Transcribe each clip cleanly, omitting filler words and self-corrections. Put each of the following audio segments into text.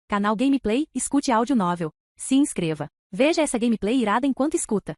Canal Gameplay, escute áudio novel. Se inscreva. Veja essa gameplay irada enquanto escuta.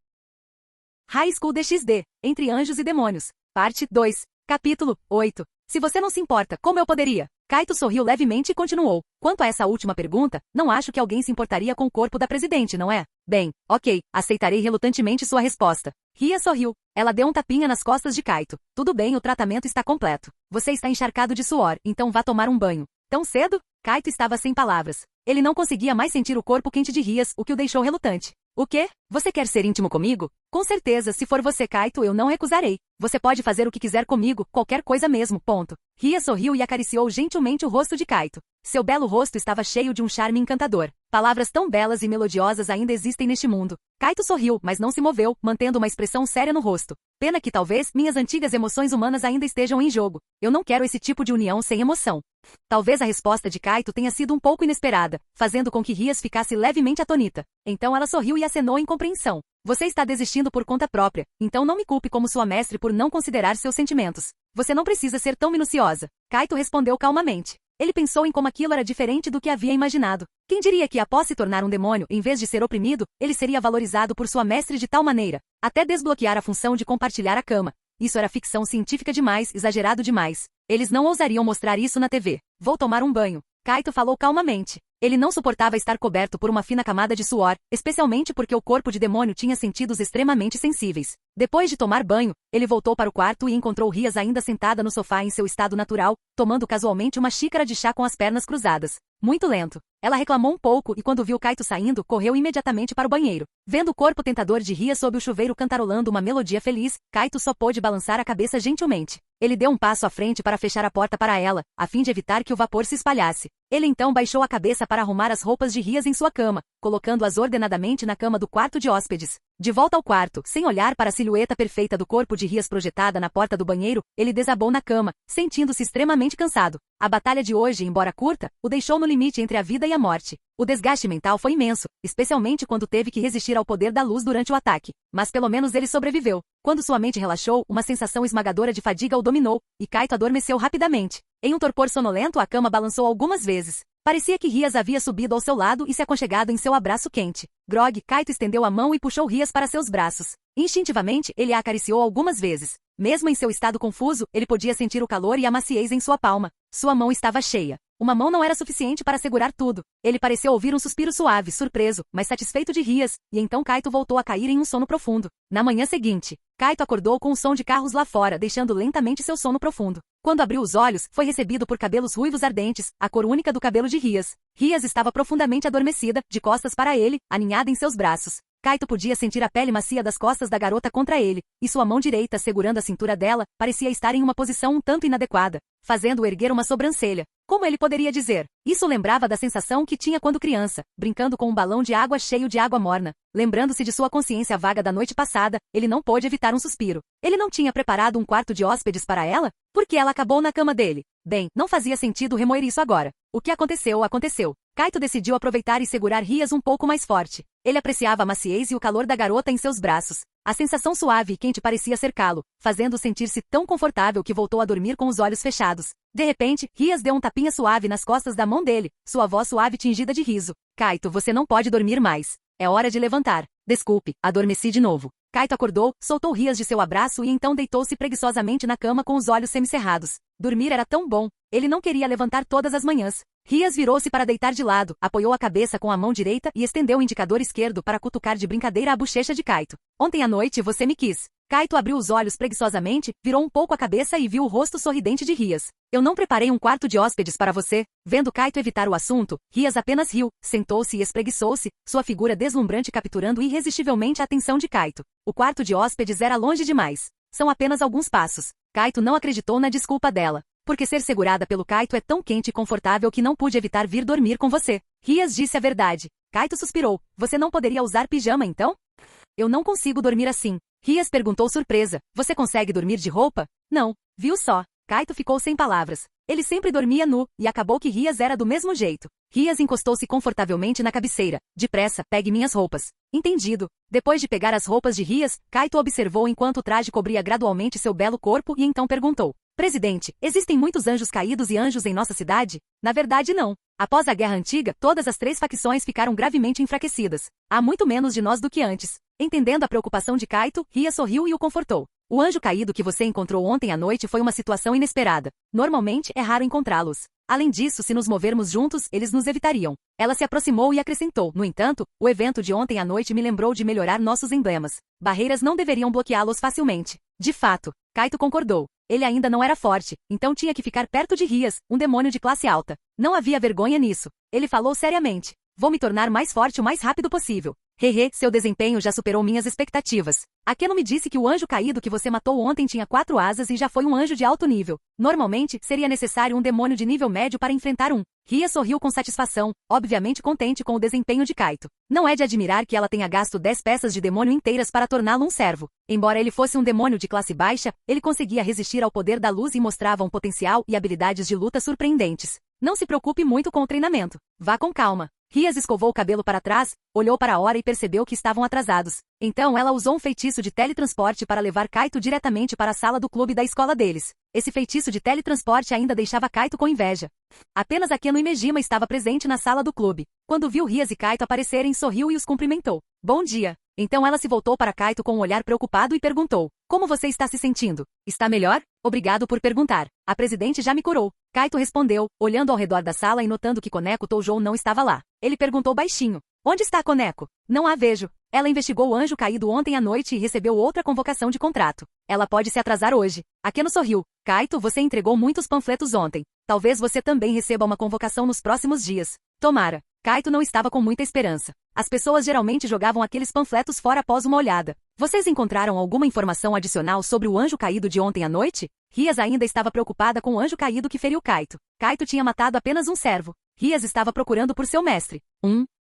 High School DxD, Entre Anjos e Demônios. Parte 2. Capítulo 8. Se você não se importa, como eu poderia? Kaito sorriu levemente e continuou. Quanto a essa última pergunta, não acho que alguém se importaria com o corpo da presidente, não é? Bem, ok, aceitarei relutantemente sua resposta. Ria sorriu. Ela deu um tapinha nas costas de Kaito. Tudo bem, o tratamento está completo. Você está encharcado de suor, então vá tomar um banho. Tão cedo? Kaito estava sem palavras. Ele não conseguia mais sentir o corpo quente de Rias, o que o deixou relutante. O quê? Você quer ser íntimo comigo? Com certeza, se for você, Kaito, eu não recusarei. Você pode fazer o que quiser comigo, qualquer coisa mesmo, ponto. Ria sorriu e acariciou gentilmente o rosto de Kaito. Seu belo rosto estava cheio de um charme encantador. Palavras tão belas e melodiosas ainda existem neste mundo. Kaito sorriu, mas não se moveu, mantendo uma expressão séria no rosto. Pena que talvez minhas antigas emoções humanas ainda estejam em jogo. Eu não quero esse tipo de união sem emoção. Talvez a resposta de Kaito tenha sido um pouco inesperada, fazendo com que Rias ficasse levemente atonita. Então ela sorriu e acenou em compreensão. Você está desistindo por conta própria, então não me culpe como sua mestre por não considerar seus sentimentos. Você não precisa ser tão minuciosa. Kaito respondeu calmamente. Ele pensou em como aquilo era diferente do que havia imaginado. Quem diria que após se tornar um demônio, em vez de ser oprimido, ele seria valorizado por sua mestre de tal maneira, até desbloquear a função de compartilhar a cama. Isso era ficção científica demais, exagerado demais. Eles não ousariam mostrar isso na TV. Vou tomar um banho. Kaito falou calmamente. Ele não suportava estar coberto por uma fina camada de suor, especialmente porque o corpo de demônio tinha sentidos extremamente sensíveis. Depois de tomar banho, ele voltou para o quarto e encontrou Rias ainda sentada no sofá em seu estado natural, tomando casualmente uma xícara de chá com as pernas cruzadas. Muito lento. Ela reclamou um pouco e quando viu Kaito saindo, correu imediatamente para o banheiro. Vendo o corpo tentador de Rias sob o chuveiro cantarolando uma melodia feliz, Kaito só pôde balançar a cabeça gentilmente. Ele deu um passo à frente para fechar a porta para ela, a fim de evitar que o vapor se espalhasse. Ele então baixou a cabeça para arrumar as roupas de Rias em sua cama, colocando-as ordenadamente na cama do quarto de hóspedes. De volta ao quarto, sem olhar para a silhueta perfeita do corpo de Rias projetada na porta do banheiro, ele desabou na cama, sentindo-se extremamente cansado. A batalha de hoje, embora curta, o deixou no limite entre a vida e a morte. O desgaste mental foi imenso, especialmente quando teve que resistir ao poder da luz durante o ataque. Mas pelo menos ele sobreviveu. Quando sua mente relaxou, uma sensação esmagadora de fadiga o dominou, e Kaito adormeceu rapidamente. Em um torpor sonolento, a cama balançou algumas vezes. Parecia que Rias havia subido ao seu lado e se aconchegado em seu abraço quente. Grog, Kaito estendeu a mão e puxou Rias para seus braços. Instintivamente, ele a acariciou algumas vezes. Mesmo em seu estado confuso, ele podia sentir o calor e a maciez em sua palma. Sua mão estava cheia. Uma mão não era suficiente para segurar tudo. Ele pareceu ouvir um suspiro suave, surpreso, mas satisfeito de Rias, e então Kaito voltou a cair em um sono profundo. Na manhã seguinte, Kaito acordou com o som de carros lá fora, deixando lentamente seu sono profundo. Quando abriu os olhos, foi recebido por cabelos ruivos ardentes, a cor única do cabelo de Rias. Rias estava profundamente adormecida, de costas para ele, aninhada em seus braços. Kaito podia sentir a pele macia das costas da garota contra ele, e sua mão direita segurando a cintura dela, parecia estar em uma posição um tanto inadequada, fazendo-o erguer uma sobrancelha. Como ele poderia dizer? Isso lembrava da sensação que tinha quando criança, brincando com um balão de água cheio de água morna. Lembrando-se de sua consciência vaga da noite passada, ele não pôde evitar um suspiro. Ele não tinha preparado um quarto de hóspedes para ela? Por que ela acabou na cama dele? Bem, não fazia sentido remoer isso agora. O que aconteceu, aconteceu. Kaito decidiu aproveitar e segurar Rias um pouco mais forte. Ele apreciava a maciez e o calor da garota em seus braços. A sensação suave e quente parecia cercá-lo, fazendo-o sentir-se tão confortável que voltou a dormir com os olhos fechados. De repente, Rias deu um tapinha suave nas costas da mão dele, sua voz suave tingida de riso. Kaito, você não pode dormir mais. É hora de levantar. Desculpe, adormeci de novo. Kaito acordou, soltou Rias de seu abraço e então deitou-se preguiçosamente na cama com os olhos semicerrados. Dormir era tão bom. Ele não queria levantar todas as manhãs. Rias virou-se para deitar de lado, apoiou a cabeça com a mão direita e estendeu o indicador esquerdo para cutucar de brincadeira a bochecha de Kaito. Ontem à noite você me quis. Kaito abriu os olhos preguiçosamente, virou um pouco a cabeça e viu o rosto sorridente de Rias. Eu não preparei um quarto de hóspedes para você. Vendo Kaito evitar o assunto, Rias apenas riu, sentou-se e espreguiçou-se, sua figura deslumbrante capturando irresistivelmente a atenção de Kaito. O quarto de hóspedes era longe demais. São apenas alguns passos. Kaito não acreditou na desculpa dela. Porque ser segurada pelo Kaito é tão quente e confortável que não pude evitar vir dormir com você. Rias disse a verdade. Kaito suspirou. Você não poderia usar pijama então? Eu não consigo dormir assim. Rias perguntou surpresa. Você consegue dormir de roupa? Não. Viu só? Kaito ficou sem palavras. Ele sempre dormia nu, e acabou que Rias era do mesmo jeito. Rias encostou-se confortavelmente na cabeceira. Depressa, pegue minhas roupas. Entendido. Depois de pegar as roupas de Rias, Kaito observou enquanto o traje cobria gradualmente seu belo corpo e então perguntou. Presidente, existem muitos anjos caídos e anjos em nossa cidade? Na verdade, não. Após a Guerra Antiga, todas as 3 facções ficaram gravemente enfraquecidas. Há muito menos de nós do que antes. Entendendo a preocupação de Kaito, Ria sorriu e o confortou. O anjo caído que você encontrou ontem à noite foi uma situação inesperada. Normalmente, é raro encontrá-los. Além disso, se nos movermos juntos, eles nos evitariam. Ela se aproximou e acrescentou, no entanto, o evento de ontem à noite me lembrou de melhorar nossos emblemas. Barreiras não deveriam bloqueá-los facilmente. De fato, Kaito concordou. Ele ainda não era forte, então tinha que ficar perto de Rias, um demônio de classe alta. Não havia vergonha nisso. Ele falou seriamente. Vou me tornar mais forte o mais rápido possível. Hehe, seu desempenho já superou minhas expectativas. Akeno me disse que o anjo caído que você matou ontem tinha 4 asas e já foi um anjo de alto nível. Normalmente, seria necessário um demônio de nível médio para enfrentar um. Ria sorriu com satisfação, obviamente contente com o desempenho de Kaito. Não é de admirar que ela tenha gasto 10 peças de demônio inteiras para torná-lo um servo. Embora ele fosse um demônio de classe baixa, ele conseguia resistir ao poder da luz e mostrava um potencial e habilidades de luta surpreendentes. Não se preocupe muito com o treinamento. Vá com calma. Rias escovou o cabelo para trás, olhou para a hora e percebeu que estavam atrasados. Então ela usou um feitiço de teletransporte para levar Kaito diretamente para a sala do clube da escola deles. Esse feitiço de teletransporte ainda deixava Kaito com inveja. Apenas Akeno e Mejima estava presente na sala do clube. Quando viu Rias e Kaito aparecerem, sorriu e os cumprimentou. Bom dia. Então ela se voltou para Kaito com um olhar preocupado e perguntou. Como você está se sentindo? Está melhor? Obrigado por perguntar. A presidente já me curou. Kaito respondeu, olhando ao redor da sala e notando que Koneko Toujou não estava lá. Ele perguntou baixinho. Onde está Koneko? Não a vejo. Ela investigou o anjo caído ontem à noite e recebeu outra convocação de contrato. Ela pode se atrasar hoje. Akeno sorriu. Kaito, você entregou muitos panfletos ontem. Talvez você também receba uma convocação nos próximos dias. Tomara. Kaito não estava com muita esperança. As pessoas geralmente jogavam aqueles panfletos fora após uma olhada. Vocês encontraram alguma informação adicional sobre o anjo caído de ontem à noite? Rias ainda estava preocupada com o anjo caído que feriu Kaito. Kaito tinha matado apenas um servo. Rias estava procurando por seu mestre.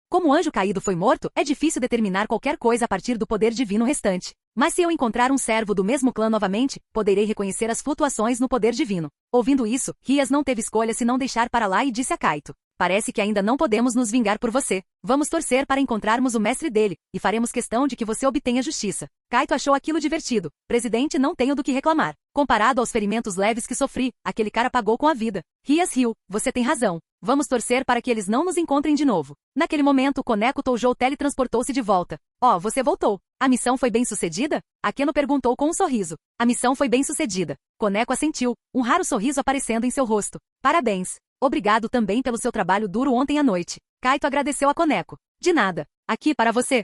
Como o anjo caído foi morto, é difícil determinar qualquer coisa a partir do poder divino restante. Mas se eu encontrar um servo do mesmo clã novamente, poderei reconhecer as flutuações no poder divino. Ouvindo isso, Rias não teve escolha senão deixar para lá e disse a Kaito. Parece que ainda não podemos nos vingar por você. Vamos torcer para encontrarmos o mestre dele, e faremos questão de que você obtenha justiça. Kaito achou aquilo divertido. Presidente, não tenho do que reclamar. Comparado aos ferimentos leves que sofri, aquele cara pagou com a vida. Rias riu. Você tem razão. Vamos torcer para que eles não nos encontrem de novo. Naquele momento, Koneko Toujou teletransportou-se de volta. Você voltou. A missão foi bem sucedida? Akeno perguntou com um sorriso. A missão foi bem sucedida. Koneko assentiu, um raro sorriso aparecendo em seu rosto. Parabéns. Obrigado também pelo seu trabalho duro ontem à noite. Kaito agradeceu a Koneko. De nada. Aqui para você.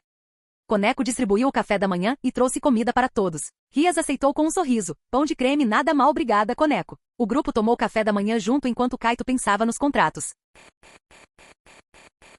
Koneko distribuiu o café da manhã e trouxe comida para todos. Rias aceitou com um sorriso. Pão de creme nada mal obrigada, Koneko. O grupo tomou café da manhã junto enquanto Kaito pensava nos contratos.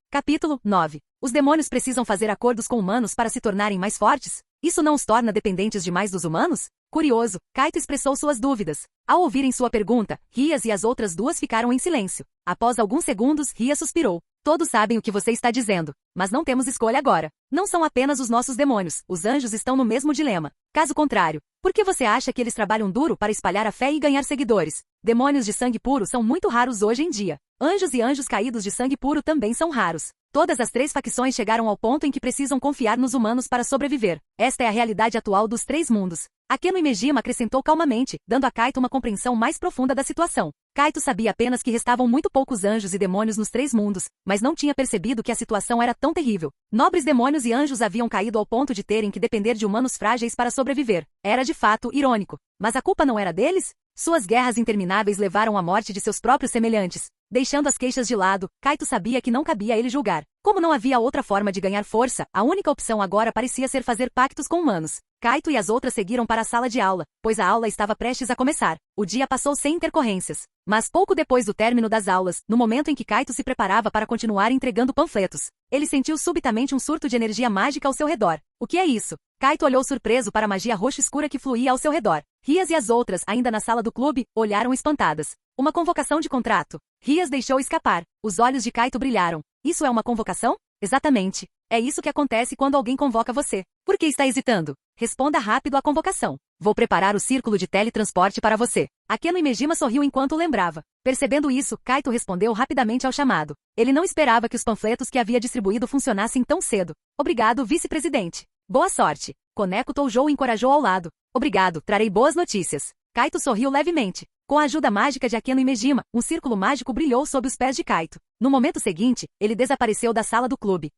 Capítulo 9. Os demônios precisam fazer acordos com humanos para se tornarem mais fortes? Isso não os torna dependentes demais dos humanos? Curioso, Kaito expressou suas dúvidas. Ao ouvirem sua pergunta, Rias e as outras duas ficaram em silêncio. Após alguns segundos, Rias suspirou. Todos sabem o que você está dizendo, mas não temos escolha agora. Não são apenas os nossos demônios, os anjos estão no mesmo dilema. Caso contrário, por que você acha que eles trabalham duro para espalhar a fé e ganhar seguidores? Demônios de sangue puro são muito raros hoje em dia. Anjos e anjos caídos de sangue puro também são raros. Todas as 3 facções chegaram ao ponto em que precisam confiar nos humanos para sobreviver. Esta é a realidade atual dos 3 mundos. Akeno e Mejima acrescentou calmamente, dando a Kaito uma compreensão mais profunda da situação. Kaito sabia apenas que restavam muito poucos anjos e demônios nos 3 mundos, mas não tinha percebido que a situação era tão terrível. Nobres demônios e anjos haviam caído ao ponto de terem que depender de humanos frágeis para sobreviver. Era de fato irônico. Mas a culpa não era deles? Suas guerras intermináveis levaram à morte de seus próprios semelhantes. Deixando as queixas de lado, Kaito sabia que não cabia a ele julgar. Como não havia outra forma de ganhar força, a única opção agora parecia ser fazer pactos com humanos. Kaito e as outras seguiram para a sala de aula, pois a aula estava prestes a começar. O dia passou sem intercorrências. Mas pouco depois do término das aulas, no momento em que Kaito se preparava para continuar entregando panfletos, ele sentiu subitamente um surto de energia mágica ao seu redor. O que é isso? Kaito olhou surpreso para a magia roxa escura que fluía ao seu redor. Rias e as outras, ainda na sala do clube, olharam espantadas. Uma convocação de contrato. Rias deixou escapar. Os olhos de Kaito brilharam. Isso é uma convocação? Exatamente. É isso que acontece quando alguém convoca você. Por que está hesitando? Responda rápido à convocação. Vou preparar o círculo de teletransporte para você. Akeno e Mejima sorriu enquanto lembrava. Percebendo isso, Kaito respondeu rapidamente ao chamado. Ele não esperava que os panfletos que havia distribuído funcionassem tão cedo. Obrigado, vice-presidente. Boa sorte. Koneko Toujou o encorajou ao lado. Obrigado, trarei boas notícias. Kaito sorriu levemente. Com a ajuda mágica de Akeno Imejima, um círculo mágico brilhou sob os pés de Kaito. No momento seguinte, ele desapareceu da sala do clube.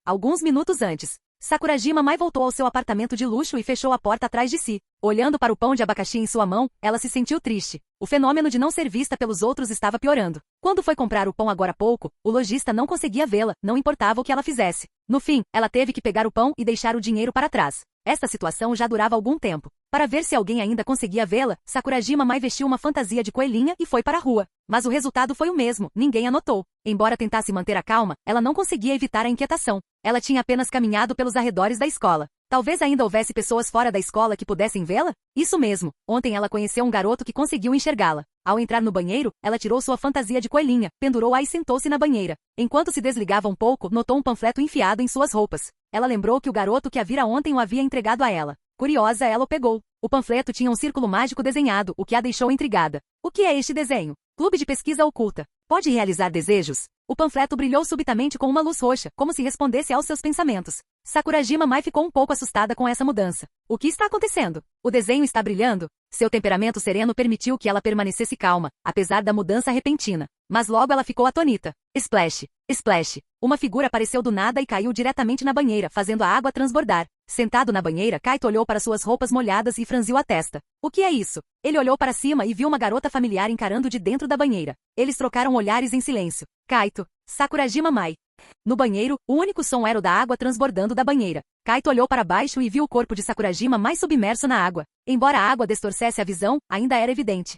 Alguns minutos antes, Sakurajima Mai voltou ao seu apartamento de luxo e fechou a porta atrás de si. Olhando para o pão de abacaxi em sua mão, ela se sentiu triste. O fenômeno de não ser vista pelos outros estava piorando. Quando foi comprar o pão agora há pouco, o lojista não conseguia vê-la, não importava o que ela fizesse. No fim, ela teve que pegar o pão e deixar o dinheiro para trás. Esta situação já durava algum tempo. Para ver se alguém ainda conseguia vê-la, Sakurajima Mai vestiu uma fantasia de coelhinha e foi para a rua. Mas o resultado foi o mesmo, ninguém a notou. Embora tentasse manter a calma, ela não conseguia evitar a inquietação. Ela tinha apenas caminhado pelos arredores da escola. Talvez ainda houvesse pessoas fora da escola que pudessem vê-la? Isso mesmo, ontem ela conheceu um garoto que conseguiu enxergá-la. Ao entrar no banheiro, ela tirou sua fantasia de coelhinha, pendurou-a e sentou-se na banheira. Enquanto se desligava um pouco, notou um panfleto enfiado em suas roupas. Ela lembrou que o garoto que a vira ontem o havia entregado a ela. Curiosa, ela o pegou. O panfleto tinha um círculo mágico desenhado, o que a deixou intrigada. O que é este desenho? Clube de pesquisa oculta. Pode realizar desejos? O panfleto brilhou subitamente com uma luz roxa, como se respondesse aos seus pensamentos. Sakurajima Mai ficou um pouco assustada com essa mudança. O que está acontecendo? O desenho está brilhando? Seu temperamento sereno permitiu que ela permanecesse calma, apesar da mudança repentina. Mas logo ela ficou atônita. Splash! Splash! Uma figura apareceu do nada e caiu diretamente na banheira, fazendo a água transbordar. Sentado na banheira, Kaito olhou para suas roupas molhadas e franziu a testa. O que é isso? Ele olhou para cima e viu uma garota familiar encarando de dentro da banheira. Eles trocaram olhares em silêncio. Kaito, Sakurajima Mai. No banheiro, o único som era o da água transbordando da banheira. Kaito olhou para baixo e viu o corpo de Sakurajima Mai submerso na água. Embora a água distorcesse a visão, ainda era evidente.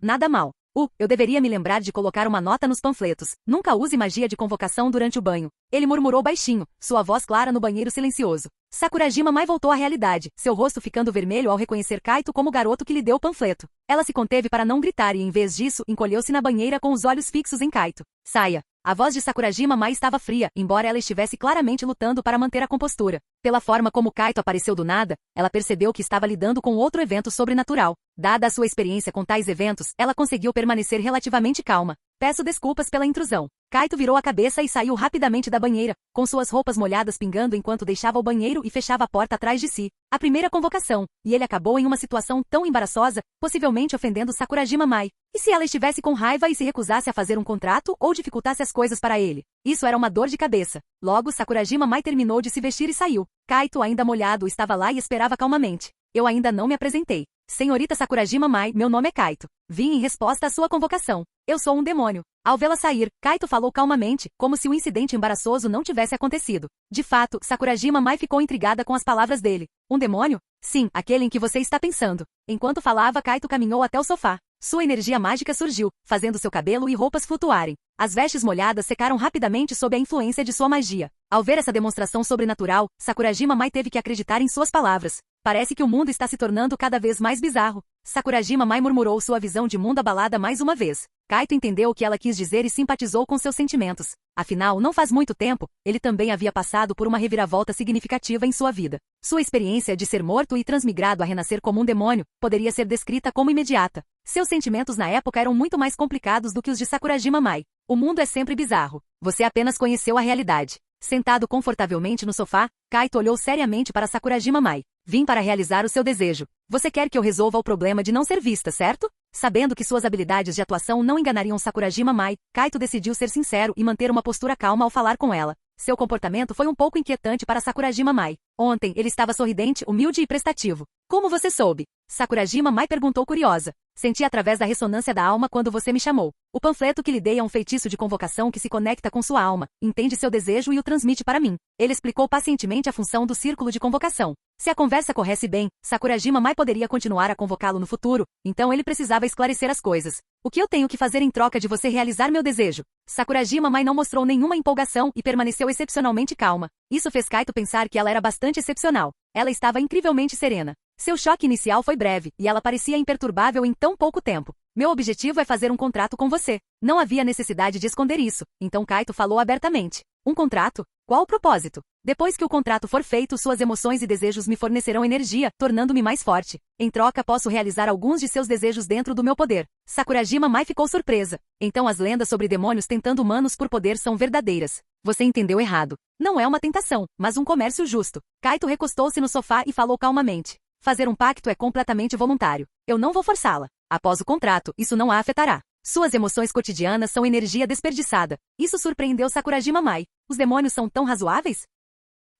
Nada mal. Eu deveria me lembrar de colocar uma nota nos panfletos. Nunca use magia de convocação durante o banho. Ele murmurou baixinho, sua voz clara no banheiro silencioso. Sakurajima Mai voltou à realidade, seu rosto ficando vermelho ao reconhecer Kaito como o garoto que lhe deu o panfleto. Ela se conteve para não gritar e, em vez disso, encolheu-se na banheira com os olhos fixos em Kaito. Saia. A voz de Sakurajima Mai estava fria, embora ela estivesse claramente lutando para manter a compostura. Pela forma como Kaito apareceu do nada, ela percebeu que estava lidando com outro evento sobrenatural. Dada a sua experiência com tais eventos, ela conseguiu permanecer relativamente calma. Peço desculpas pela intrusão. Kaito virou a cabeça e saiu rapidamente da banheira, com suas roupas molhadas pingando enquanto deixava o banheiro e fechava a porta atrás de si. A primeira convocação, e ele acabou em uma situação tão embaraçosa, possivelmente ofendendo Sakurajima Mai. E se ela estivesse com raiva e se recusasse a fazer um contrato ou dificultasse as coisas para ele? Isso era uma dor de cabeça. Logo, Sakurajima Mai terminou de se vestir e saiu. Kaito, ainda molhado, estava lá e esperava calmamente. Eu ainda não me apresentei. Senhorita Sakurajima Mai, meu nome é Kaito. Vim em resposta à sua convocação. Eu sou um demônio. Ao vê-la sair, Kaito falou calmamente, como se o incidente embaraçoso não tivesse acontecido. De fato, Sakurajima Mai ficou intrigada com as palavras dele. Um demônio? Sim, aquele em que você está pensando. Enquanto falava, Kaito caminhou até o sofá. Sua energia mágica surgiu, fazendo seu cabelo e roupas flutuarem. As vestes molhadas secaram rapidamente sob a influência de sua magia. Ao ver essa demonstração sobrenatural, Sakurajima Mai teve que acreditar em suas palavras. Parece que o mundo está se tornando cada vez mais bizarro. Sakurajima Mai murmurou sua visão de mundo abalada mais uma vez. Kaito entendeu o que ela quis dizer e simpatizou com seus sentimentos. Afinal, não faz muito tempo, ele também havia passado por uma reviravolta significativa em sua vida. Sua experiência de ser morto e transmigrado a renascer como um demônio poderia ser descrita como imediata. Seus sentimentos na época eram muito mais complicados do que os de Sakurajima Mai. O mundo é sempre bizarro. Você apenas conheceu a realidade. Sentado confortavelmente no sofá, Kaito olhou seriamente para Sakurajima Mai. Vim para realizar o seu desejo. Você quer que eu resolva o problema de não ser vista, certo? Sabendo que suas habilidades de atuação não enganariam Sakurajima Mai, Kaito decidiu ser sincero e manter uma postura calma ao falar com ela. Seu comportamento foi um pouco inquietante para Sakurajima Mai. Ontem, ele estava sorridente, humilde e prestativo. Como você soube? Sakurajima Mai perguntou curiosa. Senti através da ressonância da alma quando você me chamou. O panfleto que lhe dei é um feitiço de convocação que se conecta com sua alma, entende seu desejo e o transmite para mim. Ele explicou pacientemente a função do círculo de convocação. Se a conversa corresse bem, Sakurajima Mai poderia continuar a convocá-lo no futuro, então ele precisava esclarecer as coisas. O que eu tenho que fazer em troca de você realizar meu desejo? Sakurajima Mai não mostrou nenhuma empolgação e permaneceu excepcionalmente calma. Isso fez Kaito pensar que ela era bastante excepcional. Ela estava incrivelmente serena. Seu choque inicial foi breve, e ela parecia imperturbável em tão pouco tempo. Meu objetivo é fazer um contrato com você. Não havia necessidade de esconder isso, então Kaito falou abertamente. Um contrato? Qual o propósito? Depois que o contrato for feito, suas emoções e desejos me fornecerão energia, tornando-me mais forte. Em troca, posso realizar alguns de seus desejos dentro do meu poder. Sakurajima Mai ficou surpresa. Então as lendas sobre demônios tentando humanos por poder são verdadeiras. Você entendeu errado. Não é uma tentação, mas um comércio justo. Kaito recostou-se no sofá e falou calmamente. Fazer um pacto é completamente voluntário. Eu não vou forçá-la. Após o contrato, isso não a afetará. Suas emoções cotidianas são energia desperdiçada. Isso surpreendeu Sakurajima Mai. Os demônios são tão razoáveis?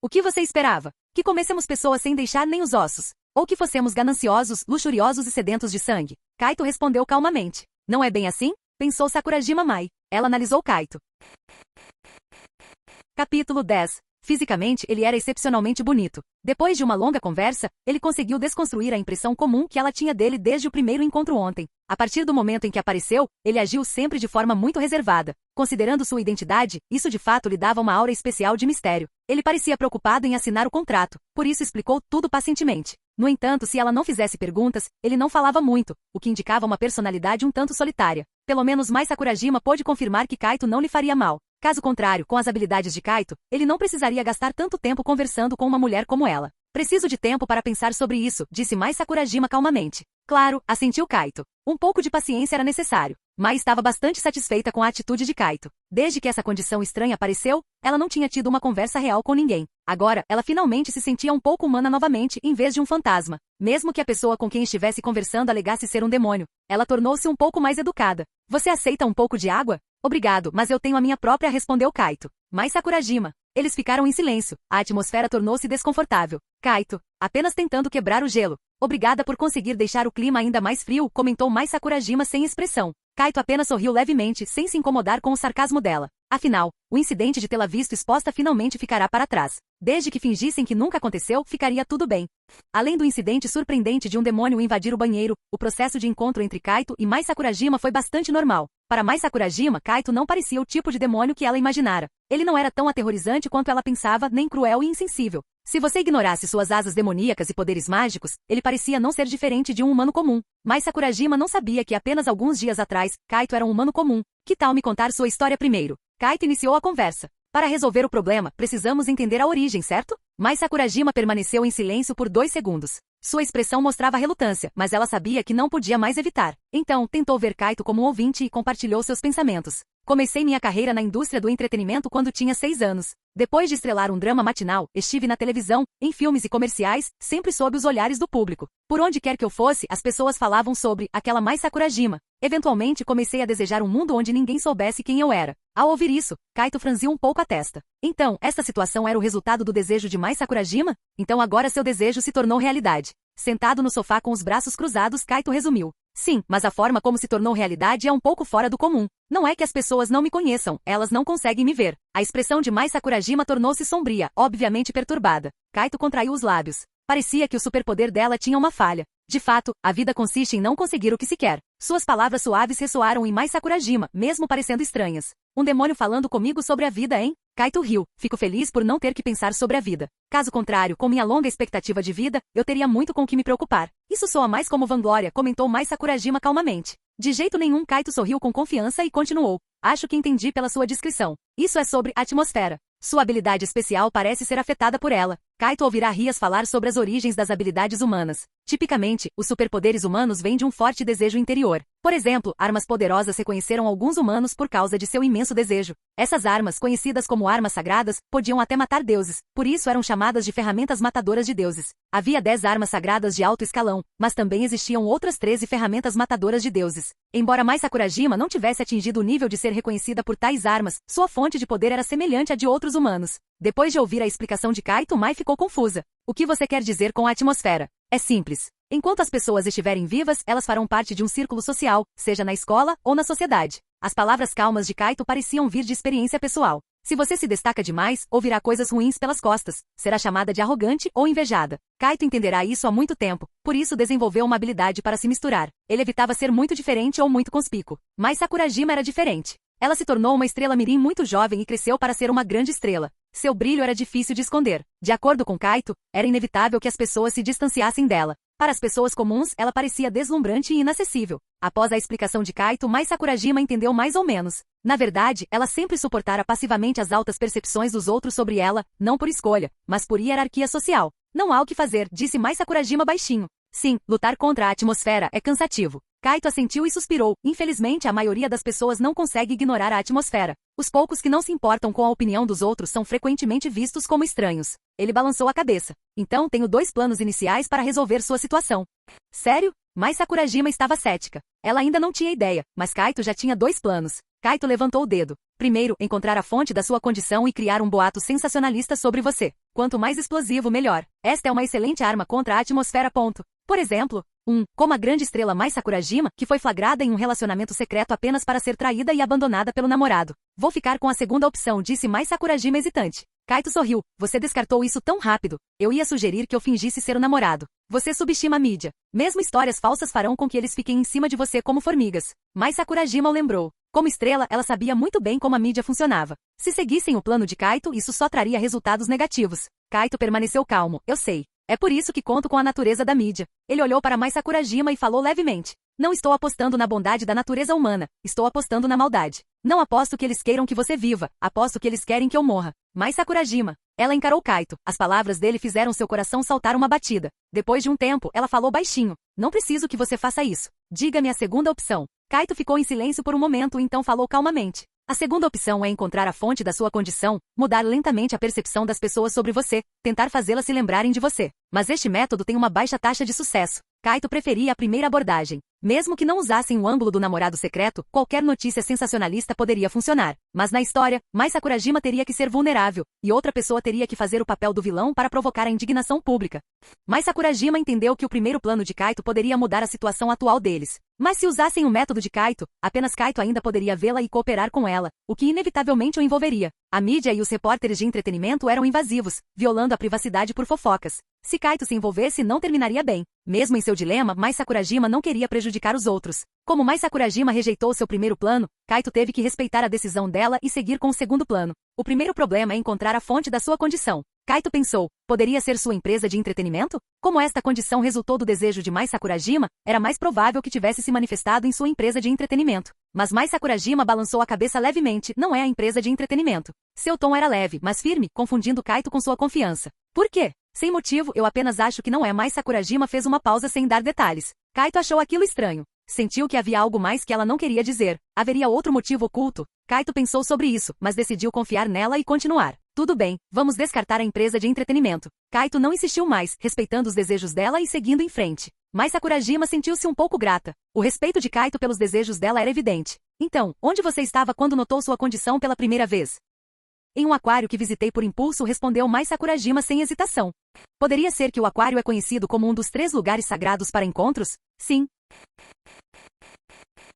O que você esperava? Que comêssemos pessoas sem deixar nem os ossos? Ou que fossemos gananciosos, luxuriosos e sedentos de sangue? Kaito respondeu calmamente. Não é bem assim? Pensou Sakurajima Mai. Ela analisou Kaito. Capítulo 10. Fisicamente, ele era excepcionalmente bonito. Depois de uma longa conversa, ele conseguiu desconstruir a impressão comum que ela tinha dele desde o primeiro encontro ontem. A partir do momento em que apareceu, ele agiu sempre de forma muito reservada. Considerando sua identidade, isso de fato lhe dava uma aura especial de mistério. Ele parecia preocupado em assinar o contrato, por isso explicou tudo pacientemente. No entanto, se ela não fizesse perguntas, ele não falava muito, o que indicava uma personalidade um tanto solitária. Pelo menos Mai Sakurajima pôde confirmar que Kaito não lhe faria mal. Caso contrário, com as habilidades de Kaito, ele não precisaria gastar tanto tempo conversando com uma mulher como ela. Preciso de tempo para pensar sobre isso, disse Mai Sakurajima calmamente. Claro, assentiu Kaito. Um pouco de paciência era necessário. Mai estava bastante satisfeita com a atitude de Kaito. Desde que essa condição estranha apareceu, ela não tinha tido uma conversa real com ninguém. Agora, ela finalmente se sentia um pouco humana novamente, em vez de um fantasma. Mesmo que a pessoa com quem estivesse conversando alegasse ser um demônio, ela tornou-se um pouco mais educada. Você aceita um pouco de água? Obrigado, mas eu tenho a minha própria, respondeu Kaito. Mai Sakurajima. Eles ficaram em silêncio. A atmosfera tornou-se desconfortável. Kaito, apenas tentando quebrar o gelo. Obrigada por conseguir deixar o clima ainda mais frio, comentou Mai Sakurajima sem expressão. Kaito apenas sorriu levemente, sem se incomodar com o sarcasmo dela. Afinal, o incidente de tê-la visto exposta finalmente ficará para trás. Desde que fingissem que nunca aconteceu, ficaria tudo bem. Além do incidente surpreendente de um demônio invadir o banheiro, o processo de encontro entre Kaito e Mai Sakurajima foi bastante normal. Para Mai Sakurajima, Kaito não parecia o tipo de demônio que ela imaginara. Ele não era tão aterrorizante quanto ela pensava, nem cruel e insensível. Se você ignorasse suas asas demoníacas e poderes mágicos, ele parecia não ser diferente de um humano comum. Mai Sakurajima não sabia que apenas alguns dias atrás, Kaito era um humano comum. Que tal me contar sua história primeiro? Kaito iniciou a conversa. Para resolver o problema, precisamos entender a origem, certo? Mai Sakurajima permaneceu em silêncio por 2 segundos. Sua expressão mostrava relutância, mas ela sabia que não podia mais evitar. Então, tentou ver Kaito como um ouvinte e compartilhou seus pensamentos. Comecei minha carreira na indústria do entretenimento quando tinha 6 anos. Depois de estrelar um drama matinal, estive na televisão, em filmes e comerciais, sempre sob os olhares do público. Por onde quer que eu fosse, as pessoas falavam sobre aquela Mai Sakurajima. Eventualmente comecei a desejar um mundo onde ninguém soubesse quem eu era. Ao ouvir isso, Kaito franziu um pouco a testa. Então, esta situação era o resultado do desejo de Mai Sakurajima? Então agora seu desejo se tornou realidade. Sentado no sofá com os braços cruzados, Kaito resumiu. Sim, mas a forma como se tornou realidade é um pouco fora do comum. Não é que as pessoas não me conheçam, elas não conseguem me ver. A expressão de Mai Sakurajima tornou-se sombria, obviamente perturbada. Kaito contraiu os lábios. Parecia que o superpoder dela tinha uma falha. De fato, a vida consiste em não conseguir o que se quer. Suas palavras suaves ressoaram em Mai Sakurajima, mesmo parecendo estranhas. Um demônio falando comigo sobre a vida, hein? Kaito riu. Fico feliz por não ter que pensar sobre a vida. Caso contrário, com minha longa expectativa de vida, eu teria muito com o que me preocupar. Isso soa mais como vanglória, comentou Mai Sakurajima calmamente. De jeito nenhum, Kaito sorriu com confiança e continuou. Acho que entendi pela sua descrição. Isso é sobre atmosfera. Sua habilidade especial parece ser afetada por ela. Kaito ouvirá Rias falar sobre as origens das habilidades humanas. Tipicamente, os superpoderes humanos vêm de um forte desejo interior. Por exemplo, armas poderosas reconheceram alguns humanos por causa de seu imenso desejo. Essas armas, conhecidas como armas sagradas, podiam até matar deuses. Por isso eram chamadas de ferramentas matadoras de deuses. Havia 10 armas sagradas de alto escalão, mas também existiam outras 13 ferramentas matadoras de deuses. Embora Mai Sakurajima não tivesse atingido o nível de ser reconhecida por tais armas, sua fonte de poder era semelhante à de outros humanos. Depois de ouvir a explicação de Kaito, Mai ficou confusa. O que você quer dizer com a atmosfera? É simples. Enquanto as pessoas estiverem vivas, elas farão parte de um círculo social, seja na escola ou na sociedade. As palavras calmas de Kaito pareciam vir de experiência pessoal. Se você se destaca demais, ouvirá coisas ruins pelas costas, será chamada de arrogante ou invejada. Kaito entenderá isso há muito tempo, por isso desenvolveu uma habilidade para se misturar. Ele evitava ser muito diferente ou muito conspícuo. Mas Sakurajima era diferente. Ela se tornou uma estrela mirim muito jovem e cresceu para ser uma grande estrela. Seu brilho era difícil de esconder. De acordo com Kaito, era inevitável que as pessoas se distanciassem dela. Para as pessoas comuns, ela parecia deslumbrante e inacessível. Após a explicação de Kaito, Mai Sakurajima entendeu mais ou menos. Na verdade, ela sempre suportara passivamente as altas percepções dos outros sobre ela, não por escolha, mas por hierarquia social. Não há o que fazer, disse Mai Sakurajima baixinho. Sim, lutar contra a atmosfera é cansativo. Kaito assentiu e suspirou. Infelizmente, a maioria das pessoas não consegue ignorar a atmosfera. Os poucos que não se importam com a opinião dos outros são frequentemente vistos como estranhos. Ele balançou a cabeça. Então tenho 2 planos iniciais para resolver sua situação. Sério? Mai Sakurajima estava cética. Ela ainda não tinha ideia, mas Kaito já tinha 2 planos. Kaito levantou o dedo. Primeiro, encontrar a fonte da sua condição e criar um boato sensacionalista sobre você. Quanto mais explosivo, melhor. Esta é uma excelente arma contra a atmosfera. Por exemplo, como a grande estrela Mai Sakurajima, que foi flagrada em um relacionamento secreto apenas para ser traída e abandonada pelo namorado. Vou ficar com a segunda opção, disse Mai Sakurajima hesitante. Kaito sorriu. Você descartou isso tão rápido. Eu ia sugerir que eu fingisse ser o namorado. Você subestima a mídia. Mesmo histórias falsas farão com que eles fiquem em cima de você como formigas. Mai Sakurajima o lembrou. Como estrela, ela sabia muito bem como a mídia funcionava. Se seguissem o plano de Kaito, isso só traria resultados negativos. Kaito permaneceu calmo. Eu sei. É por isso que conto com a natureza da mídia. Ele olhou para Mai Sakurajima e falou levemente. Não estou apostando na bondade da natureza humana. Estou apostando na maldade. Não aposto que eles queiram que você viva. Aposto que eles querem que eu morra. Mai Sakurajima. Ela encarou Kaito. As palavras dele fizeram seu coração saltar uma batida. Depois de um tempo, ela falou baixinho. Não preciso que você faça isso. Diga-me a segunda opção. Kaito ficou em silêncio por um momento e então falou calmamente. A segunda opção é encontrar a fonte da sua condição, mudar lentamente a percepção das pessoas sobre você, tentar fazê-las se lembrarem de você. Mas este método tem uma baixa taxa de sucesso. Kaito preferia a primeira abordagem. Mesmo que não usassem o ângulo do namorado secreto, qualquer notícia sensacionalista poderia funcionar. Mas na história, Mai Sakurajima teria que ser vulnerável, e outra pessoa teria que fazer o papel do vilão para provocar a indignação pública. Mai Sakurajima entendeu que o primeiro plano de Kaito poderia mudar a situação atual deles. Mas se usassem o método de Kaito, apenas Kaito ainda poderia vê-la e cooperar com ela, o que inevitavelmente o envolveria. A mídia e os repórteres de entretenimento eram invasivos, violando a privacidade por fofocas. Se Kaito se envolvesse, não terminaria bem. Mesmo em seu dilema, Mai Sakurajima não queria prejudicar os outros. Como Mai Sakurajima rejeitou seu primeiro plano, Kaito teve que respeitar a decisão dela e seguir com o segundo plano. O primeiro problema é encontrar a fonte da sua condição. Kaito pensou, poderia ser sua empresa de entretenimento? Como esta condição resultou do desejo de Mai Sakurajima, era mais provável que tivesse se manifestado em sua empresa de entretenimento. Mas Mai Sakurajima balançou a cabeça levemente, não é a empresa de entretenimento. Seu tom era leve, mas firme, confundindo Kaito com sua confiança. Por quê? Sem motivo, eu apenas acho que não é. Mai Sakurajima fez uma pausa sem dar detalhes. Kaito achou aquilo estranho. Sentiu que havia algo mais que ela não queria dizer. Haveria outro motivo oculto. Kaito pensou sobre isso, mas decidiu confiar nela e continuar. Tudo bem, vamos descartar a empresa de entretenimento. Kaito não insistiu mais, respeitando os desejos dela e seguindo em frente. Mai Sakurajima sentiu-se um pouco grata. O respeito de Kaito pelos desejos dela era evidente. Então, onde você estava quando notou sua condição pela primeira vez? Em um aquário que visitei por impulso, respondeu Mai Sakurajima sem hesitação. Poderia ser que o aquário é conhecido como um dos 3 lugares sagrados para encontros? Sim.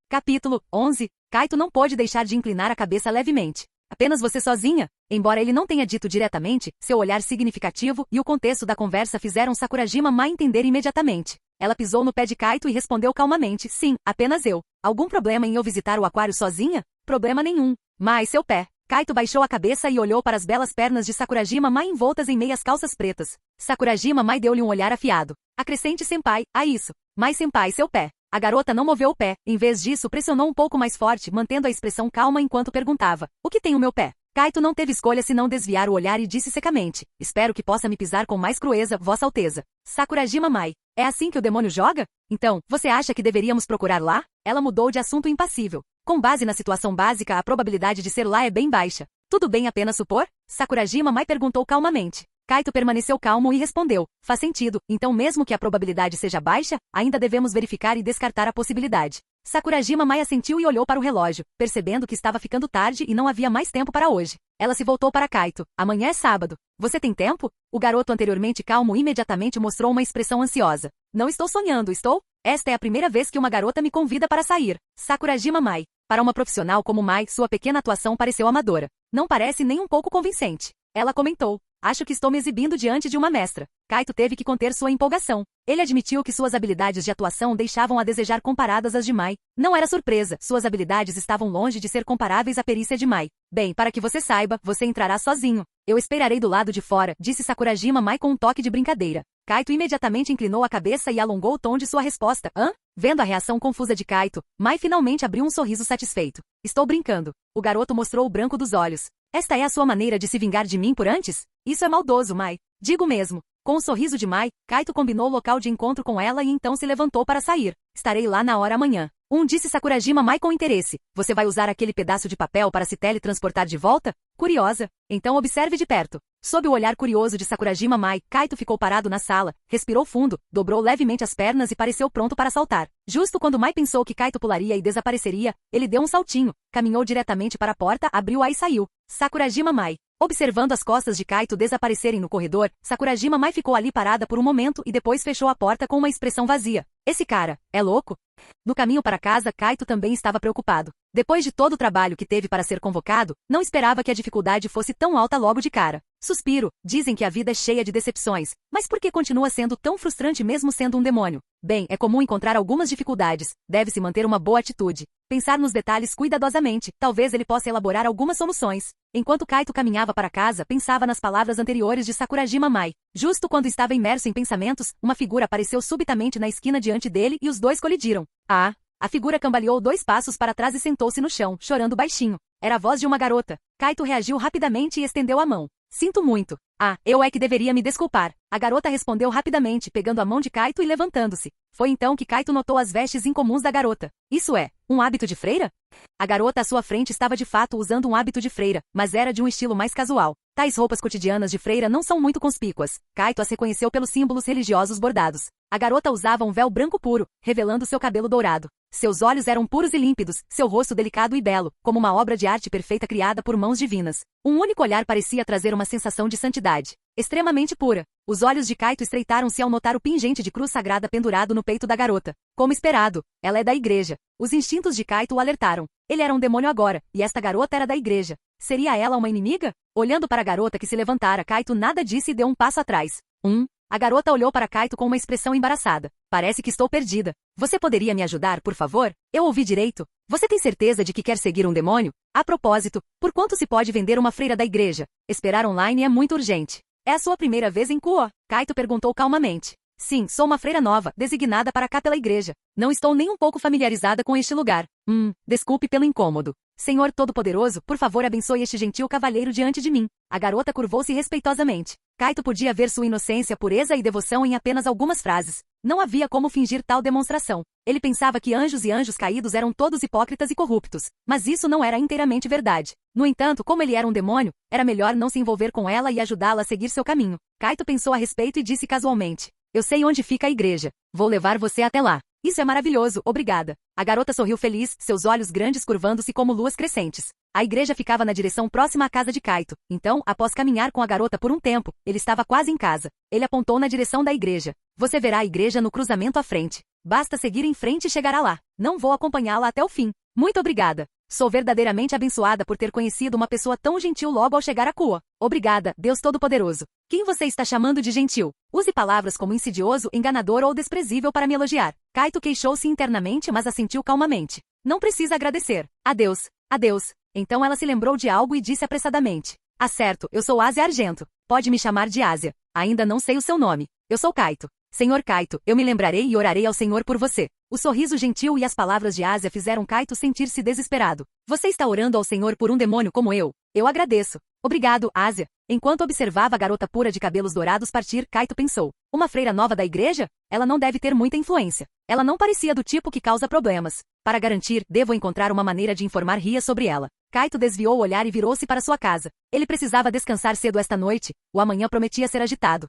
Capítulo 11. Kaito não pôde deixar de inclinar a cabeça levemente. Apenas você sozinha? Embora ele não tenha dito diretamente, seu olhar significativo e o contexto da conversa fizeram Sakurajima Mai entender imediatamente. Ela pisou no pé de Kaito e respondeu calmamente, sim, apenas eu. Algum problema em eu visitar o aquário sozinha? Problema nenhum. Mas seu pé. Kaito baixou a cabeça e olhou para as belas pernas de Sakurajima Mai envoltas em meias calças pretas. Sakurajima Mai deu-lhe um olhar afiado. Acrescente senpai, a isso. Mai senpai, seu pé. A garota não moveu o pé, em vez disso pressionou um pouco mais forte, mantendo a expressão calma enquanto perguntava, o que tem o meu pé? Kaito não teve escolha senão desviar o olhar e disse secamente, espero que possa me pisar com mais crueza, Vossa Alteza. Sakurajima Mai, é assim que o demônio joga? Então, você acha que deveríamos procurar lá? Ela mudou de assunto impassível. Com base na situação básica, a probabilidade de ser lá é bem baixa. Tudo bem apenas supor? Sakurajima Mai perguntou calmamente. Kaito permaneceu calmo e respondeu, faz sentido, então mesmo que a probabilidade seja baixa, ainda devemos verificar e descartar a possibilidade. Sakurajima Mai assentiu e olhou para o relógio, percebendo que estava ficando tarde e não havia mais tempo para hoje. Ela se voltou para Kaito. Amanhã é sábado. Você tem tempo? O garoto anteriormente calmo imediatamente mostrou uma expressão ansiosa. Não estou sonhando, estou? Esta é a primeira vez que uma garota me convida para sair. Sakurajima Mai. Para uma profissional como Mai, sua pequena atuação pareceu amadora. Não parece nem um pouco convincente. Ela comentou. Acho que estou me exibindo diante de uma mestra. Kaito teve que conter sua empolgação. Ele admitiu que suas habilidades de atuação deixavam a desejar comparadas às de Mai. Não era surpresa, suas habilidades estavam longe de ser comparáveis à perícia de Mai. Bem, para que você saiba, você entrará sozinho. Eu esperarei do lado de fora, disse Sakurajima Mai com um toque de brincadeira. Kaito imediatamente inclinou a cabeça e alongou o tom de sua resposta. Hã? Vendo a reação confusa de Kaito, Mai finalmente abriu um sorriso satisfeito. Estou brincando. O garoto mostrou o branco dos olhos. Esta é a sua maneira de se vingar de mim por antes? Isso é maldoso, Mai. Digo mesmo. Com um sorriso de Mai, Kaito combinou o local de encontro com ela e então se levantou para sair. Estarei lá na hora amanhã. Disse Sakurajima Mai com interesse. Você vai usar aquele pedaço de papel para se teletransportar de volta? Curiosa? Então observe de perto. Sob o olhar curioso de Sakurajima Mai, Kaito ficou parado na sala, respirou fundo, dobrou levemente as pernas e pareceu pronto para saltar. Justo quando Mai pensou que Kaito pularia e desapareceria, ele deu um saltinho, caminhou diretamente para a porta, abriu-a e saiu. Sakurajima Mai. Observando as costas de Kaito desaparecerem no corredor, Sakurajima Mai ficou ali parada por um momento e depois fechou a porta com uma expressão vazia. Esse cara, é louco? No caminho para casa, Kaito também estava preocupado. Depois de todo o trabalho que teve para ser convocado, não esperava que a dificuldade fosse tão alta logo de cara. Suspiro, dizem que a vida é cheia de decepções, mas por que continua sendo tão frustrante mesmo sendo um demônio? Bem, é comum encontrar algumas dificuldades, deve-se manter uma boa atitude. Pensar nos detalhes cuidadosamente, talvez ele possa elaborar algumas soluções. Enquanto Kaito caminhava para casa, pensava nas palavras anteriores de Sakurajima Mai. Justo quando estava imerso em pensamentos, uma figura apareceu subitamente na esquina diante dele e os dois colidiram. A figura cambaleou 2 passos para trás e sentou-se no chão, chorando baixinho. Era a voz de uma garota. Kaito reagiu rapidamente e estendeu a mão. Sinto muito. Eu é que deveria me desculpar. A garota respondeu rapidamente, pegando a mão de Kaito e levantando-se. Foi então que Kaito notou as vestes incomuns da garota. Isso é, um hábito de freira? A garota à sua frente estava de fato usando um hábito de freira, mas era de um estilo mais casual. Tais roupas cotidianas de freira não são muito conspícuas. Kaito as reconheceu pelos símbolos religiosos bordados. A garota usava um véu branco puro, revelando seu cabelo dourado. Seus olhos eram puros e límpidos, seu rosto delicado e belo, como uma obra de arte perfeita criada por mãos divinas. Um único olhar parecia trazer uma sensação de santidade. Extremamente pura. Os olhos de Kaito estreitaram-se ao notar o pingente de cruz sagrada pendurado no peito da garota. Como esperado, ela é da igreja. Os instintos de Kaito o alertaram. Ele era um demônio agora, e esta garota era da igreja. Seria ela uma inimiga? Olhando para a garota que se levantara, Kaito nada disse e deu um passo atrás. A garota olhou para Kaito com uma expressão embaraçada. Parece que estou perdida. Você poderia me ajudar, por favor? Eu ouvi direito. Você tem certeza de que quer seguir um demônio? A propósito, por quanto se pode vender uma freira da igreja? Esperar online é muito urgente. É a sua primeira vez em Kuo? Kaito perguntou calmamente. Sim, sou uma freira nova, designada para cá pela igreja. Não estou nem um pouco familiarizada com este lugar. Desculpe pelo incômodo. Senhor Todo-Poderoso, por favor abençoe este gentil cavalheiro diante de mim. A garota curvou-se respeitosamente. Kaito podia ver sua inocência, pureza e devoção em apenas algumas frases. Não havia como fingir tal demonstração. Ele pensava que anjos e anjos caídos eram todos hipócritas e corruptos. Mas isso não era inteiramente verdade. No entanto, como ele era um demônio, era melhor não se envolver com ela e ajudá-la a seguir seu caminho. Kaito pensou a respeito e disse casualmente. Eu sei onde fica a igreja. Vou levar você até lá. Isso é maravilhoso, obrigada. A garota sorriu feliz, seus olhos grandes curvando-se como luas crescentes. A igreja ficava na direção próxima à casa de Kaito. Então, após caminhar com a garota por um tempo, ele estava quase em casa. Ele apontou na direção da igreja. Você verá a igreja no cruzamento à frente. Basta seguir em frente e chegará lá. Não vou acompanhá-la até o fim. Muito obrigada. Sou verdadeiramente abençoada por ter conhecido uma pessoa tão gentil logo ao chegar a Kuo. Obrigada, Deus Todo-Poderoso. Quem você está chamando de gentil? Use palavras como insidioso, enganador ou desprezível para me elogiar. Kaito queixou-se internamente, mas assentiu calmamente. Não precisa agradecer. Adeus. Adeus. Então ela se lembrou de algo e disse apressadamente. Certo, eu sou Ásia Argento. Pode me chamar de Ásia. Ainda não sei o seu nome. Eu sou Kaito. Senhor Kaito, eu me lembrarei e orarei ao Senhor por você. O sorriso gentil e as palavras de Ásia fizeram Kaito sentir-se desesperado. Você está orando ao Senhor por um demônio como eu? Eu agradeço. Obrigado, Ásia. Enquanto observava a garota pura de cabelos dourados partir, Kaito pensou. Uma freira nova da igreja? Ela não deve ter muita influência. Ela não parecia do tipo que causa problemas. Para garantir, devo encontrar uma maneira de informar Ria sobre ela. Kaito desviou o olhar e virou-se para sua casa. Ele precisava descansar cedo esta noite. O amanhã prometia ser agitado.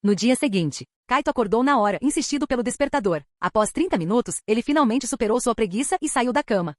No dia seguinte, Kaito acordou na hora, insistido pelo despertador. Após 30 minutos, ele finalmente superou sua preguiça e saiu da cama.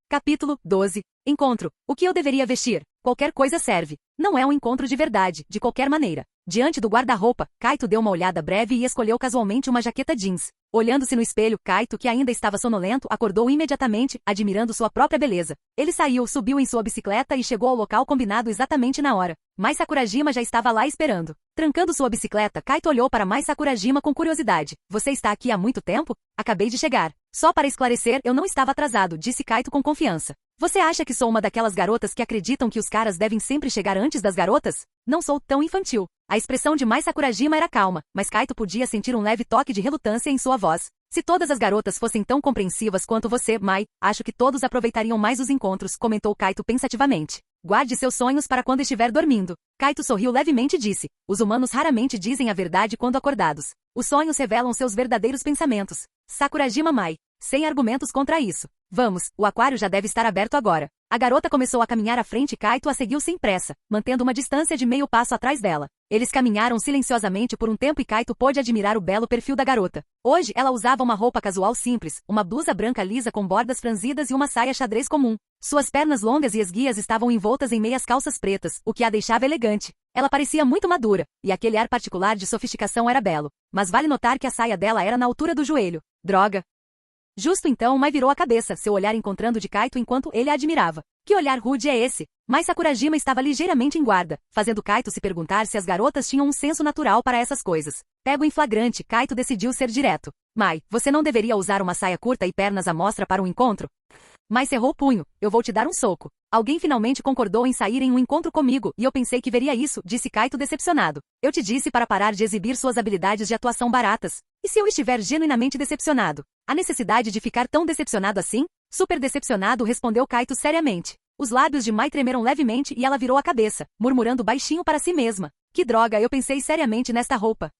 Capítulo 12. Encontro. O que eu deveria vestir? Qualquer coisa serve. Não é um encontro de verdade, de qualquer maneira. Diante do guarda-roupa, Kaito deu uma olhada breve e escolheu casualmente uma jaqueta jeans. Olhando-se no espelho, Kaito, que ainda estava sonolento, acordou imediatamente, admirando sua própria beleza. Ele saiu, subiu em sua bicicleta e chegou ao local combinado exatamente na hora. Mai Sakurajima já estava lá esperando. Trancando sua bicicleta, Kaito olhou para Mai Sakurajima com curiosidade. Você está aqui há muito tempo? Acabei de chegar. Só para esclarecer, eu não estava atrasado, disse Kaito com confiança. Você acha que sou uma daquelas garotas que acreditam que os caras devem sempre chegar antes das garotas? Não sou tão infantil. A expressão de Mai Sakurajima era calma, mas Kaito podia sentir um leve toque de relutância em sua voz. Se todas as garotas fossem tão compreensivas quanto você, Mai, acho que todos aproveitariam mais os encontros, comentou Kaito pensativamente. Guarde seus sonhos para quando estiver dormindo. Kaito sorriu levemente e disse, os humanos raramente dizem a verdade quando acordados. Os sonhos revelam seus verdadeiros pensamentos. Sakurajima Mai. Sem argumentos contra isso. Vamos, o aquário já deve estar aberto agora. A garota começou a caminhar à frente e Kaito a seguiu sem pressa, mantendo uma distância de meio passo atrás dela. Eles caminharam silenciosamente por um tempo e Kaito pôde admirar o belo perfil da garota. Hoje ela usava uma roupa casual simples, uma blusa branca lisa com bordas franzidas e uma saia xadrez comum. Suas pernas longas e esguias estavam envoltas em meias calças pretas, o que a deixava elegante. Ela parecia muito madura, e aquele ar particular de sofisticação era belo. Mas vale notar que a saia dela era na altura do joelho. Droga! Justo então Mai virou a cabeça, seu olhar encontrando de Kaito enquanto ele a admirava. Que olhar rude é esse? Mas Sakurajima estava ligeiramente em guarda, fazendo Kaito se perguntar se as garotas tinham um senso natural para essas coisas. Pego em flagrante, Kaito decidiu ser direto. Mai, você não deveria usar uma saia curta e pernas à mostra para um encontro? Mai cerrou o punho, eu vou te dar um soco. Alguém finalmente concordou em sair em um encontro comigo e eu pensei que veria isso, disse Kaito decepcionado. Eu te disse para parar de exibir suas habilidades de atuação baratas. E se eu estiver genuinamente decepcionado? A necessidade de ficar tão decepcionado assim? Super decepcionado, respondeu Kaito seriamente. Os lábios de Mai tremeram levemente e ela virou a cabeça, murmurando baixinho para si mesma. Que droga, eu pensei seriamente nesta roupa.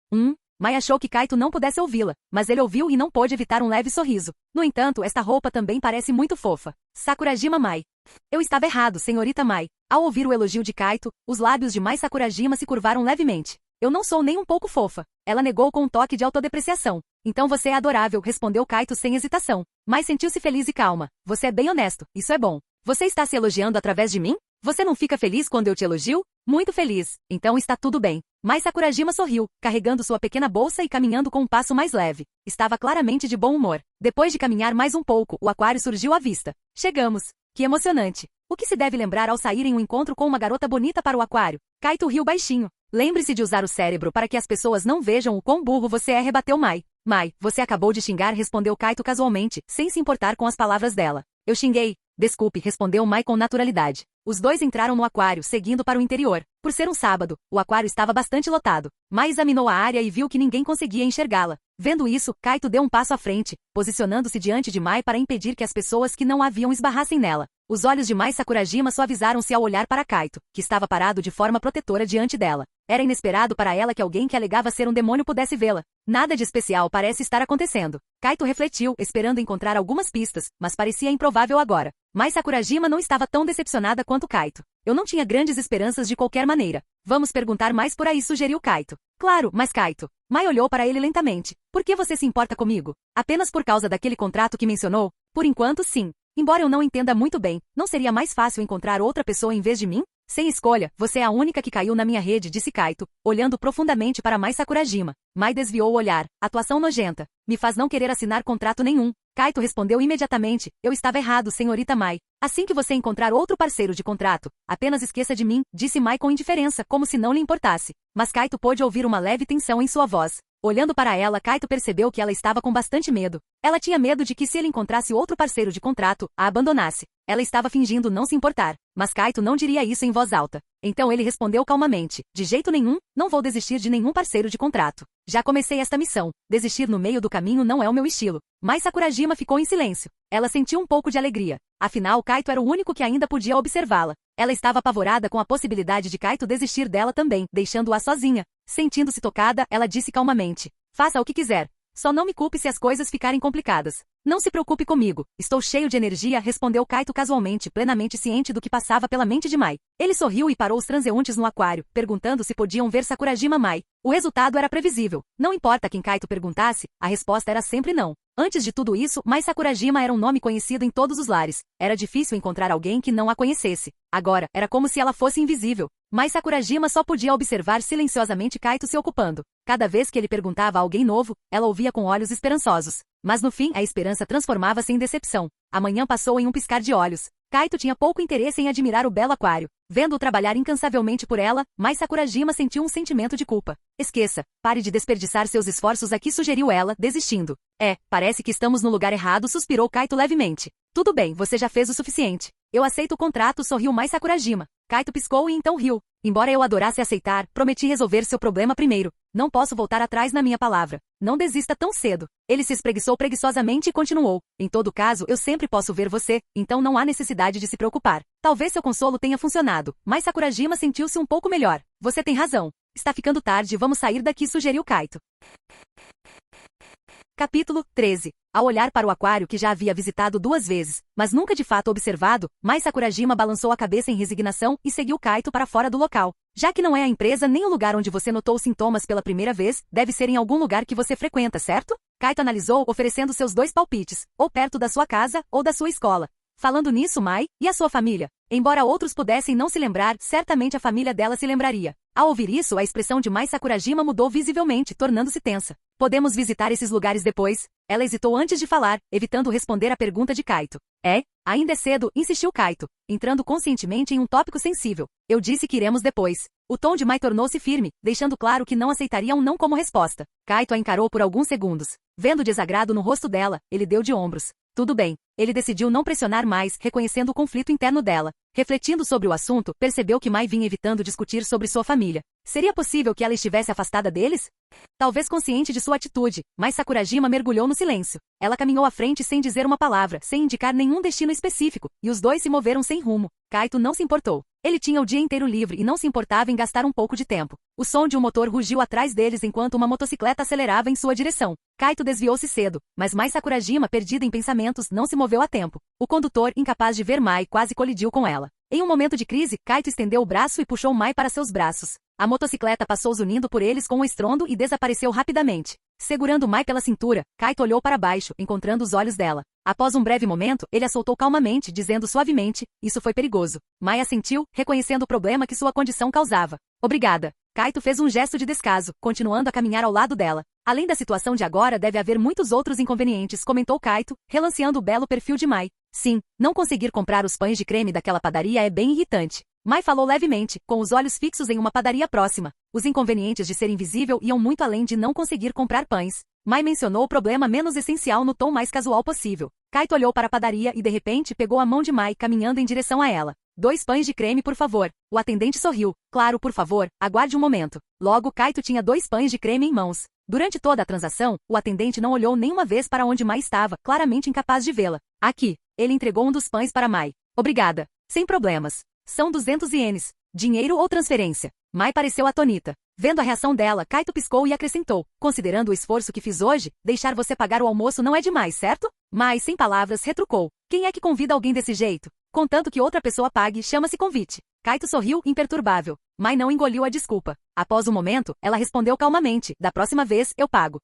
Mai achou que Kaito não pudesse ouvi-la, mas ele ouviu e não pôde evitar um leve sorriso. No entanto, esta roupa também parece muito fofa. Sakurajima Mai. Eu estava errado, senhorita Mai. Ao ouvir o elogio de Kaito, os lábios de Mai Sakurajima se curvaram levemente. Eu não sou nem um pouco fofa. Ela negou com um toque de autodepreciação. Então você é adorável, respondeu Kaito sem hesitação. Mai sentiu-se feliz e calma. Você é bem honesto, isso é bom. Você está se elogiando através de mim? Você não fica feliz quando eu te elogio? Muito feliz. Então está tudo bem. Mai Sakurajima sorriu, carregando sua pequena bolsa e caminhando com um passo mais leve. Estava claramente de bom humor. Depois de caminhar mais um pouco, o aquário surgiu à vista. Chegamos. Que emocionante. O que se deve lembrar ao sair em um encontro com uma garota bonita para o aquário? Kaito riu baixinho. Lembre-se de usar o cérebro para que as pessoas não vejam o quão burro você é, rebateu Mai. Mai, você acabou de xingar, respondeu Kaito casualmente, sem se importar com as palavras dela. Eu xinguei. Desculpe, respondeu Mai com naturalidade. Os dois entraram no aquário, seguindo para o interior. Por ser um sábado, o aquário estava bastante lotado. Mai examinou a área e viu que ninguém conseguia enxergá-la. Vendo isso, Kaito deu um passo à frente, posicionando-se diante de Mai para impedir que as pessoas que não a viam esbarrassem nela. Os olhos de Mai Sakurajima suavizaram-se ao olhar para Kaito, que estava parado de forma protetora diante dela. Era inesperado para ela que alguém que alegava ser um demônio pudesse vê-la. Nada de especial parece estar acontecendo. Kaito refletiu, esperando encontrar algumas pistas, mas parecia improvável agora. Mas Sakurajima não estava tão decepcionada quanto Kaito. Eu não tinha grandes esperanças de qualquer maneira. Vamos perguntar mais por aí, sugeriu Kaito. Claro, mas Kaito. Mai olhou para ele lentamente. Por que você se importa comigo? Apenas por causa daquele contrato que mencionou? Por enquanto, sim. Embora eu não entenda muito bem, não seria mais fácil encontrar outra pessoa em vez de mim? Sem escolha, você é a única que caiu na minha rede, disse Kaito, olhando profundamente para Mai Sakurajima. Mai desviou o olhar. Atuação nojenta. Me faz não querer assinar contrato nenhum. Kaito respondeu imediatamente. Eu estava errado, senhorita Mai. Assim que você encontrar outro parceiro de contrato, apenas esqueça de mim, disse Mai com indiferença, como se não lhe importasse. Mas Kaito pôde ouvir uma leve tensão em sua voz. Olhando para ela, Kaito percebeu que ela estava com bastante medo. Ela tinha medo de que se ele encontrasse outro parceiro de contrato, a abandonasse. Ela estava fingindo não se importar. Mas Kaito não diria isso em voz alta. Então ele respondeu calmamente. De jeito nenhum, não vou desistir de nenhum parceiro de contrato. Já comecei esta missão. Desistir no meio do caminho não é o meu estilo. Mas Sakurajima ficou em silêncio. Ela sentiu um pouco de alegria. Afinal, Kaito era o único que ainda podia observá-la. Ela estava apavorada com a possibilidade de Kaito desistir dela também, deixando-a sozinha. Sentindo-se tocada, ela disse calmamente. Faça o que quiser. Só não me culpe se as coisas ficarem complicadas. Não se preocupe comigo. Estou cheio de energia, respondeu Kaito casualmente, plenamente ciente do que passava pela mente de Mai. Ele sorriu e parou os transeuntes no aquário, perguntando se podiam ver Sakurajima Mai. O resultado era previsível. Não importa quem Kaito perguntasse, a resposta era sempre não. Antes de tudo isso, Mai Sakurajima era um nome conhecido em todos os lares. Era difícil encontrar alguém que não a conhecesse. Agora, era como se ela fosse invisível. Mas Sakurajima só podia observar silenciosamente Kaito se ocupando. Cada vez que ele perguntava a alguém novo, ela ouvia com olhos esperançosos. Mas no fim, a esperança transformava-se em decepção. A manhã passou em um piscar de olhos. Kaito tinha pouco interesse em admirar o belo aquário. Vendo-o trabalhar incansavelmente por ela, mas Sakurajima sentiu um sentimento de culpa. Esqueça, pare de desperdiçar seus esforços aqui, sugeriu ela, desistindo. Parece que estamos no lugar errado, suspirou Kaito levemente. Tudo bem, você já fez o suficiente. Eu aceito o contrato, sorriu mais Sakurajima. Kaito piscou e então riu. Embora eu adorasse aceitar, prometi resolver seu problema primeiro. Não posso voltar atrás na minha palavra. Não desista tão cedo. Ele se espreguiçou preguiçosamente e continuou. Em todo caso, eu sempre posso ver você, então não há necessidade de se preocupar. Talvez seu consolo tenha funcionado, mas Sakurajima sentiu-se um pouco melhor. Você tem razão. Está ficando tarde, vamos sair daqui, sugeriu Kaito. Capítulo 13. Ao olhar para o aquário que já havia visitado 2 vezes, mas nunca de fato observado, mais Sakurajima balançou a cabeça em resignação e seguiu Kaito para fora do local. Já que não é a empresa nem o lugar onde você notou os sintomas pela primeira vez, deve ser em algum lugar que você frequenta, certo? Kaito analisou, oferecendo seus 2 palpites, ou perto da sua casa, ou da sua escola. Falando nisso, Mai, e a sua família? Embora outros pudessem não se lembrar, certamente a família dela se lembraria. Ao ouvir isso, a expressão de Mai Sakurajima mudou visivelmente, tornando-se tensa. Podemos visitar esses lugares depois? Ela hesitou antes de falar, evitando responder à pergunta de Kaito. Ainda é cedo, insistiu Kaito, entrando conscientemente em um tópico sensível. Eu disse que iremos depois. O tom de Mai tornou-se firme, deixando claro que não aceitaria um não como resposta. Kaito a encarou por alguns segundos. Vendo desagrado no rosto dela, ele deu de ombros. Tudo bem. Ele decidiu não pressionar mais, reconhecendo o conflito interno dela. Refletindo sobre o assunto, percebeu que Mai vinha evitando discutir sobre sua família. Seria possível que ela estivesse afastada deles? Talvez consciente de sua atitude, mas Sakurajima mergulhou no silêncio. Ela caminhou à frente sem dizer uma palavra, sem indicar nenhum destino específico, e os dois se moveram sem rumo. Kaito não se importou. Ele tinha o dia inteiro livre e não se importava em gastar um pouco de tempo. O som de um motor rugiu atrás deles enquanto uma motocicleta acelerava em sua direção. Kaito desviou-se cedo, mas Mai Sakurajima, perdida em pensamentos, não se moveu a tempo. O condutor, incapaz de ver Mai, quase colidiu com ela. Em um momento de crise, Kaito estendeu o braço e puxou Mai para seus braços. A motocicleta passou zunindo por eles com um estrondo e desapareceu rapidamente. Segurando Mai pela cintura, Kaito olhou para baixo, encontrando os olhos dela. Após um breve momento, ele a soltou calmamente, dizendo suavemente, isso foi perigoso. Mai assentiu, reconhecendo o problema que sua condição causava. Obrigada. Kaito fez um gesto de descaso, continuando a caminhar ao lado dela. Além da situação de agora, deve haver muitos outros inconvenientes, comentou Kaito, relanceando o belo perfil de Mai. Sim, não conseguir comprar os pães de creme daquela padaria é bem irritante. Mai falou levemente, com os olhos fixos em uma padaria próxima. Os inconvenientes de ser invisível iam muito além de não conseguir comprar pães. Mai mencionou o problema menos essencial no tom mais casual possível. Kaito olhou para a padaria e de repente pegou a mão de Mai, caminhando em direção a ela. 2 pães de creme, por favor. O atendente sorriu. Claro, por favor, aguarde um momento. Logo, Kaito tinha 2 pães de creme em mãos. Durante toda a transação, o atendente não olhou nenhuma vez para onde Mai estava, claramente incapaz de vê-la. Aqui. Ele entregou um dos pães para Mai. Obrigada. Sem problemas. São 200 ienes. Dinheiro ou transferência? Mai pareceu atonita. Vendo a reação dela, Kaito piscou e acrescentou. Considerando o esforço que fiz hoje, deixar você pagar o almoço não é demais, certo? Mai, sem palavras, retrucou. Quem é que convida alguém desse jeito? Contanto que outra pessoa pague, chama-se convite. Kaito sorriu, imperturbável. Mai não engoliu a desculpa. Após um momento, ela respondeu calmamente. Da próxima vez, eu pago.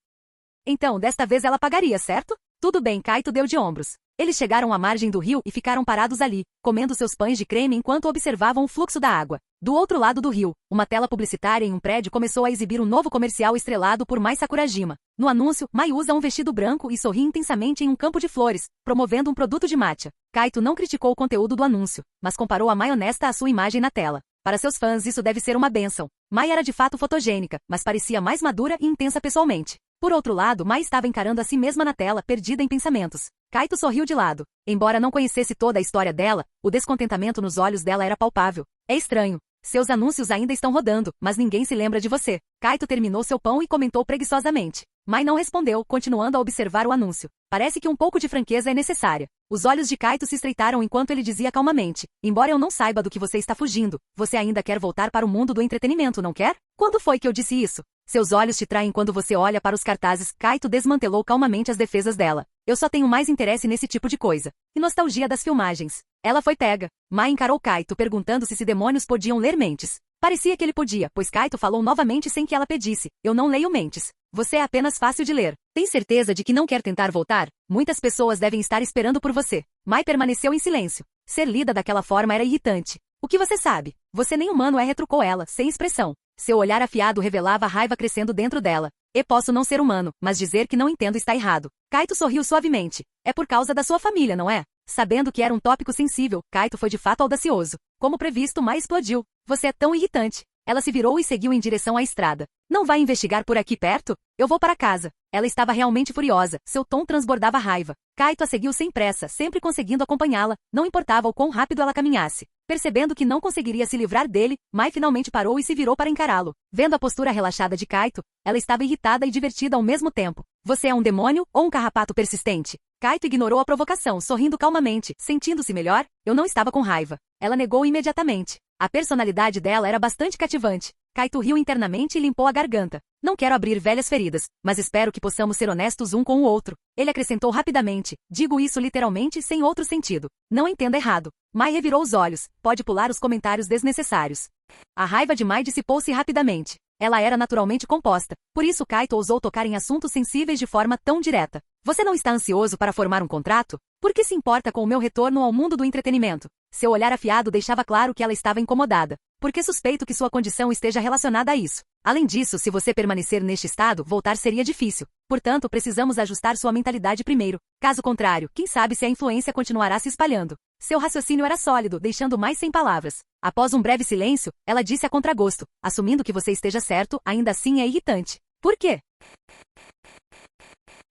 Então, desta vez ela pagaria, certo? Tudo bem, Kaito deu de ombros. Eles chegaram à margem do rio e ficaram parados ali, comendo seus pães de creme enquanto observavam o fluxo da água. Do outro lado do rio, uma tela publicitária em um prédio começou a exibir um novo comercial estrelado por Mai Sakurajima. No anúncio, Mai usa um vestido branco e sorri intensamente em um campo de flores, promovendo um produto de matcha. Kaito não criticou o conteúdo do anúncio, mas comparou a Mai honesta à sua imagem na tela. Para seus fãs isso deve ser uma bênção. Mai era de fato fotogênica, mas parecia mais madura e intensa pessoalmente. Por outro lado, Mai estava encarando a si mesma na tela, perdida em pensamentos. Kaito sorriu de lado. Embora não conhecesse toda a história dela, o descontentamento nos olhos dela era palpável. É estranho. Seus anúncios ainda estão rodando, mas ninguém se lembra de você. Kaito terminou seu pão e comentou preguiçosamente. Mai não respondeu, continuando a observar o anúncio. Parece que um pouco de franqueza é necessária. Os olhos de Kaito se estreitaram enquanto ele dizia calmamente. Embora eu não saiba do que você está fugindo, você ainda quer voltar para o mundo do entretenimento, não quer? Quando foi que eu disse isso? Seus olhos te traem quando você olha para os cartazes. Kaito desmantelou calmamente as defesas dela. Eu só tenho mais interesse nesse tipo de coisa. E nostalgia das filmagens. Ela foi pega. Mai encarou Kaito perguntando se demônios podiam ler mentes. Parecia que ele podia, pois Kaito falou novamente sem que ela pedisse. Eu não leio mentes. Você é apenas fácil de ler. Tem certeza de que não quer tentar voltar? Muitas pessoas devem estar esperando por você. Mai permaneceu em silêncio. Ser lida daquela forma era irritante. O que você sabe? Você nem humano é, retrucou ela, sem expressão. Seu olhar afiado revelava a raiva crescendo dentro dela. E posso não ser humano, mas dizer que não entendo está errado. Kaito sorriu suavemente. É por causa da sua família, não é? Sabendo que era um tópico sensível, Kaito foi de fato audacioso. Como previsto, Mai explodiu. Você é tão irritante. Ela se virou e seguiu em direção à estrada. Não vai investigar por aqui perto? Eu vou para casa. Ela estava realmente furiosa. Seu tom transbordava raiva. Kaito a seguiu sem pressa, sempre conseguindo acompanhá-la, não importava o quão rápido ela caminhasse. Percebendo que não conseguiria se livrar dele, Mai finalmente parou e se virou para encará-lo. Vendo a postura relaxada de Kaito, ela estava irritada e divertida ao mesmo tempo. Você é um demônio ou um carrapato persistente? Kaito ignorou a provocação, sorrindo calmamente. Sentindo-se melhor, eu não estava com raiva. Ela negou imediatamente. A personalidade dela era bastante cativante. Kaito riu internamente e limpou a garganta. Não quero abrir velhas feridas, mas espero que possamos ser honestos um com o outro. Ele acrescentou rapidamente. Digo isso literalmente sem outro sentido. Não entenda errado. Mai revirou os olhos. Pode pular os comentários desnecessários. A raiva de Mai dissipou-se rapidamente. Ela era naturalmente composta. Por isso Kaito ousou tocar em assuntos sensíveis de forma tão direta. Você não está ansioso para formar um contrato? Por que se importa com o meu retorno ao mundo do entretenimento? Seu olhar afiado deixava claro que ela estava incomodada. Porque suspeito que sua condição esteja relacionada a isso. Além disso, se você permanecer neste estado, voltar seria difícil. Portanto, precisamos ajustar sua mentalidade primeiro. Caso contrário, quem sabe se a influência continuará se espalhando. Seu raciocínio era sólido, deixando mais sem palavras. Após um breve silêncio, ela disse a contragosto. Assumindo que você esteja certo, ainda assim é irritante. Por quê?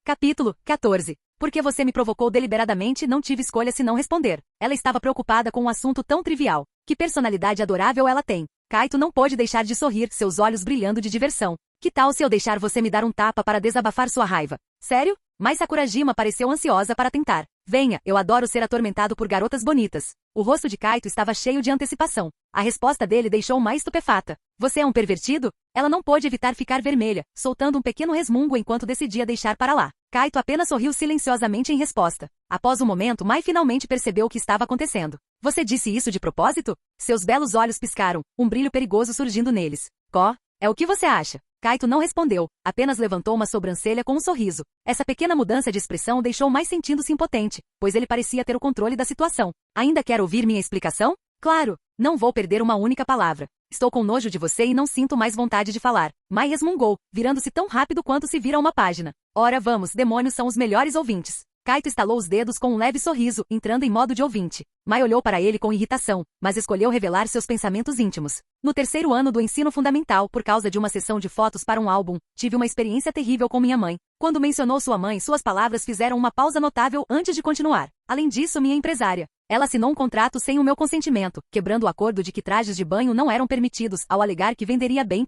Capítulo 14. Porque você me provocou deliberadamente e não tive escolha senão responder. Ela estava preocupada com um assunto tão trivial. Que personalidade adorável ela tem. Kaito não pôde deixar de sorrir, seus olhos brilhando de diversão. Que tal se eu deixar você me dar um tapa para desabafar sua raiva? Sério? Mas Sakurajima pareceu ansiosa para tentar. Venha, eu adoro ser atormentado por garotas bonitas. O rosto de Kaito estava cheio de antecipação. A resposta dele deixou mais estupefata. Você é um pervertido? Ela não pôde evitar ficar vermelha, soltando um pequeno resmungo enquanto decidia deixar para lá. Kaito apenas sorriu silenciosamente em resposta. Após um momento, Mai finalmente percebeu o que estava acontecendo. Você disse isso de propósito? Seus belos olhos piscaram, um brilho perigoso surgindo neles. É o que você acha? Kaito não respondeu, apenas levantou uma sobrancelha com um sorriso. Essa pequena mudança de expressão deixou Mai sentindo-se impotente, pois ele parecia ter o controle da situação. Ainda quer ouvir minha explicação? Claro, não vou perder uma única palavra. Estou com nojo de você e não sinto mais vontade de falar. Mai resmungou, virando-se tão rápido quanto se vira uma página. Ora vamos, demônios são os melhores ouvintes. Kaito estalou os dedos com um leve sorriso, entrando em modo de ouvinte. Mai olhou para ele com irritação, mas escolheu revelar seus pensamentos íntimos. No terceiro ano do ensino fundamental, por causa de uma sessão de fotos para um álbum, tive uma experiência terrível com minha mãe. Quando mencionou sua mãe, suas palavras fizeram uma pausa notável antes de continuar. Além disso, minha empresária. Ela assinou um contrato sem o meu consentimento, quebrando o acordo de que trajes de banho não eram permitidos, ao alegar que venderia bem.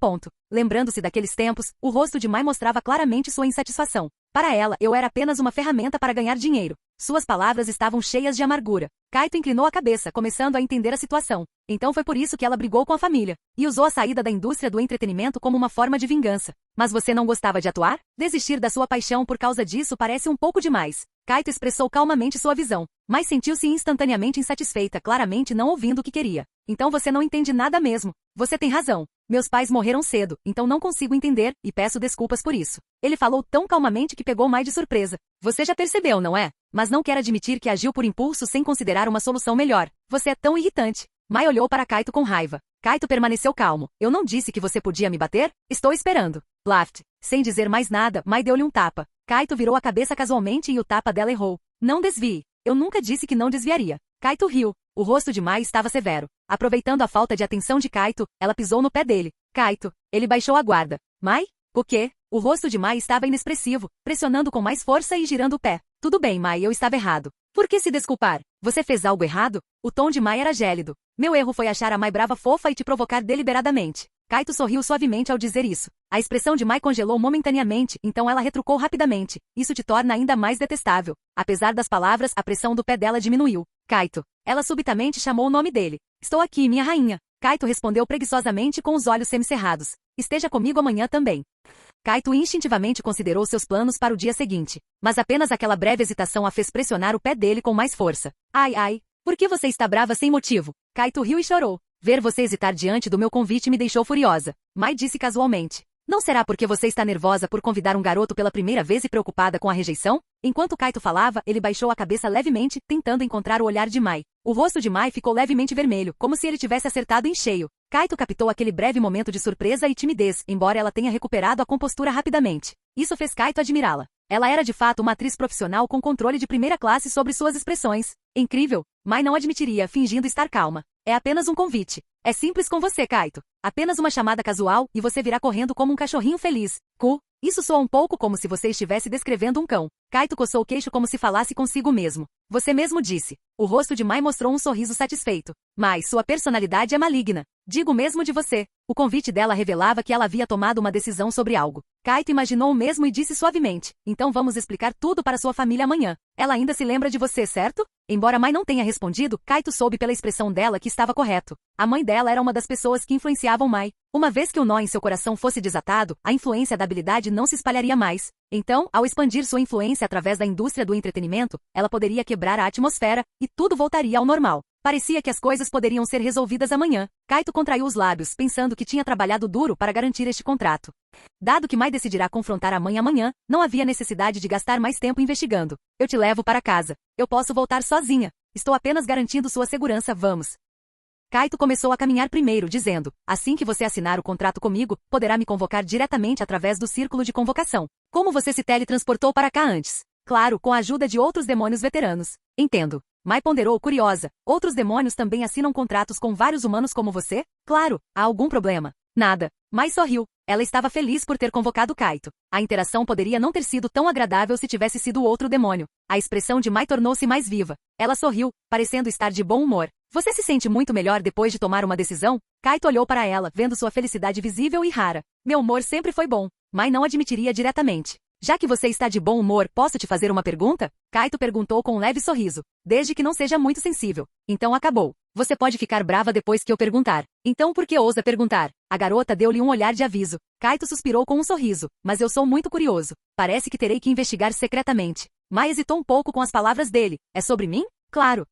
Lembrando-se daqueles tempos, o rosto de Mai mostrava claramente sua insatisfação. Para ela, eu era apenas uma ferramenta para ganhar dinheiro. Suas palavras estavam cheias de amargura. Kaito inclinou a cabeça, começando a entender a situação. Então foi por isso que ela brigou com a família. E usou a saída da indústria do entretenimento como uma forma de vingança. Mas você não gostava de atuar? Desistir da sua paixão por causa disso parece um pouco demais. Kaito expressou calmamente sua visão, mas sentiu-se instantaneamente insatisfeita, claramente não ouvindo o que queria. Então você não entende nada mesmo. Você tem razão. Meus pais morreram cedo, então não consigo entender, e peço desculpas por isso. Ele falou tão calmamente que pegou Mai de surpresa. Você já percebeu, não é? Mas não quer admitir que agiu por impulso sem considerar uma solução melhor. Você é tão irritante. Mai olhou para Kaito com raiva. Kaito permaneceu calmo. Eu não disse que você podia me bater? Estou esperando. Blaft. Sem dizer mais nada, Mai deu-lhe um tapa. Kaito virou a cabeça casualmente e o tapa dela errou. Não desvie. Eu nunca disse que não desviaria. Kaito riu. O rosto de Mai estava severo. Aproveitando a falta de atenção de Kaito, ela pisou no pé dele. Kaito. Ele baixou a guarda. Mai? O quê? O rosto de Mai estava inexpressivo, pressionando com mais força e girando o pé. Tudo bem, Mai, eu estava errado. Por que se desculpar? Você fez algo errado? O tom de Mai era gélido. Meu erro foi achar a Mai brava fofa e te provocar deliberadamente. Kaito sorriu suavemente ao dizer isso. A expressão de Mai congelou momentaneamente, então ela retrucou rapidamente. Isso te torna ainda mais detestável. Apesar das palavras, a pressão do pé dela diminuiu. Kaito. Ela subitamente chamou o nome dele. Estou aqui, minha rainha. Kaito respondeu preguiçosamente com os olhos semicerrados. Esteja comigo amanhã também. Kaito instintivamente considerou seus planos para o dia seguinte. Mas apenas aquela breve hesitação a fez pressionar o pé dele com mais força. Ai, por que você está brava sem motivo? Kaito riu e chorou. Ver você hesitar diante do meu convite me deixou furiosa. Mai disse casualmente. Não será porque você está nervosa por convidar um garoto pela primeira vez e preocupada com a rejeição? Enquanto Kaito falava, ele baixou a cabeça levemente, tentando encontrar o olhar de Mai. O rosto de Mai ficou levemente vermelho, como se ele tivesse acertado em cheio. Kaito captou aquele breve momento de surpresa e timidez, embora ela tenha recuperado a compostura rapidamente. Isso fez Kaito admirá-la. Ela era de fato uma atriz profissional com controle de primeira classe sobre suas expressões. Incrível. Mai não admitiria, fingindo estar calma. É apenas um convite. É simples com você, Kaito. Apenas uma chamada casual, e você virá correndo como um cachorrinho feliz. Isso soa um pouco como se você estivesse descrevendo um cão. Kaito coçou o queixo como se falasse consigo mesmo. Você mesmo disse. O rosto de Mai mostrou um sorriso satisfeito. Mas sua personalidade é maligna. Digo mesmo de você. O convite dela revelava que ela havia tomado uma decisão sobre algo. Kaito imaginou o mesmo e disse suavemente. Então vamos explicar tudo para sua família amanhã. Ela ainda se lembra de você, certo? Embora Mai não tenha respondido, Kaito soube pela expressão dela que estava correto. A mãe dela era uma das pessoas que influenciavam Mai. Uma vez que o nó em seu coração fosse desatado, a influência da habilidade não se espalharia mais. Então, ao expandir sua influência através da indústria do entretenimento, ela poderia quebrar a atmosfera, e tudo voltaria ao normal. Parecia que as coisas poderiam ser resolvidas amanhã. Kaito contraiu os lábios, pensando que tinha trabalhado duro para garantir este contrato. Dado que Mai decidirá confrontar a mãe amanhã, não havia necessidade de gastar mais tempo investigando. Eu te levo para casa. Eu posso voltar sozinha. Estou apenas garantindo sua segurança, vamos. Kaito começou a caminhar primeiro, dizendo, assim que você assinar o contrato comigo, poderá me convocar diretamente através do círculo de convocação. Como você se teletransportou para cá antes? Claro, com a ajuda de outros demônios veteranos. Entendo. Mai ponderou, curiosa. Outros demônios também assinam contratos com vários humanos como você? Claro. Há algum problema? Nada. Mai sorriu. Ela estava feliz por ter convocado Kaito. A interação poderia não ter sido tão agradável se tivesse sido outro demônio. A expressão de Mai tornou-se mais viva. Ela sorriu, parecendo estar de bom humor. Você se sente muito melhor depois de tomar uma decisão? Kaito olhou para ela, vendo sua felicidade visível e rara. Meu humor sempre foi bom. Mai não admitiria diretamente. Já que você está de bom humor, posso te fazer uma pergunta? Kaito perguntou com um leve sorriso. Desde que não seja muito sensível. Então acabou. Você pode ficar brava depois que eu perguntar. Então por que ousa perguntar? A garota deu-lhe um olhar de aviso. Kaito suspirou com um sorriso. Mas eu sou muito curioso. Parece que terei que investigar secretamente. Mai hesitou um pouco com as palavras dele. É sobre mim? Claro.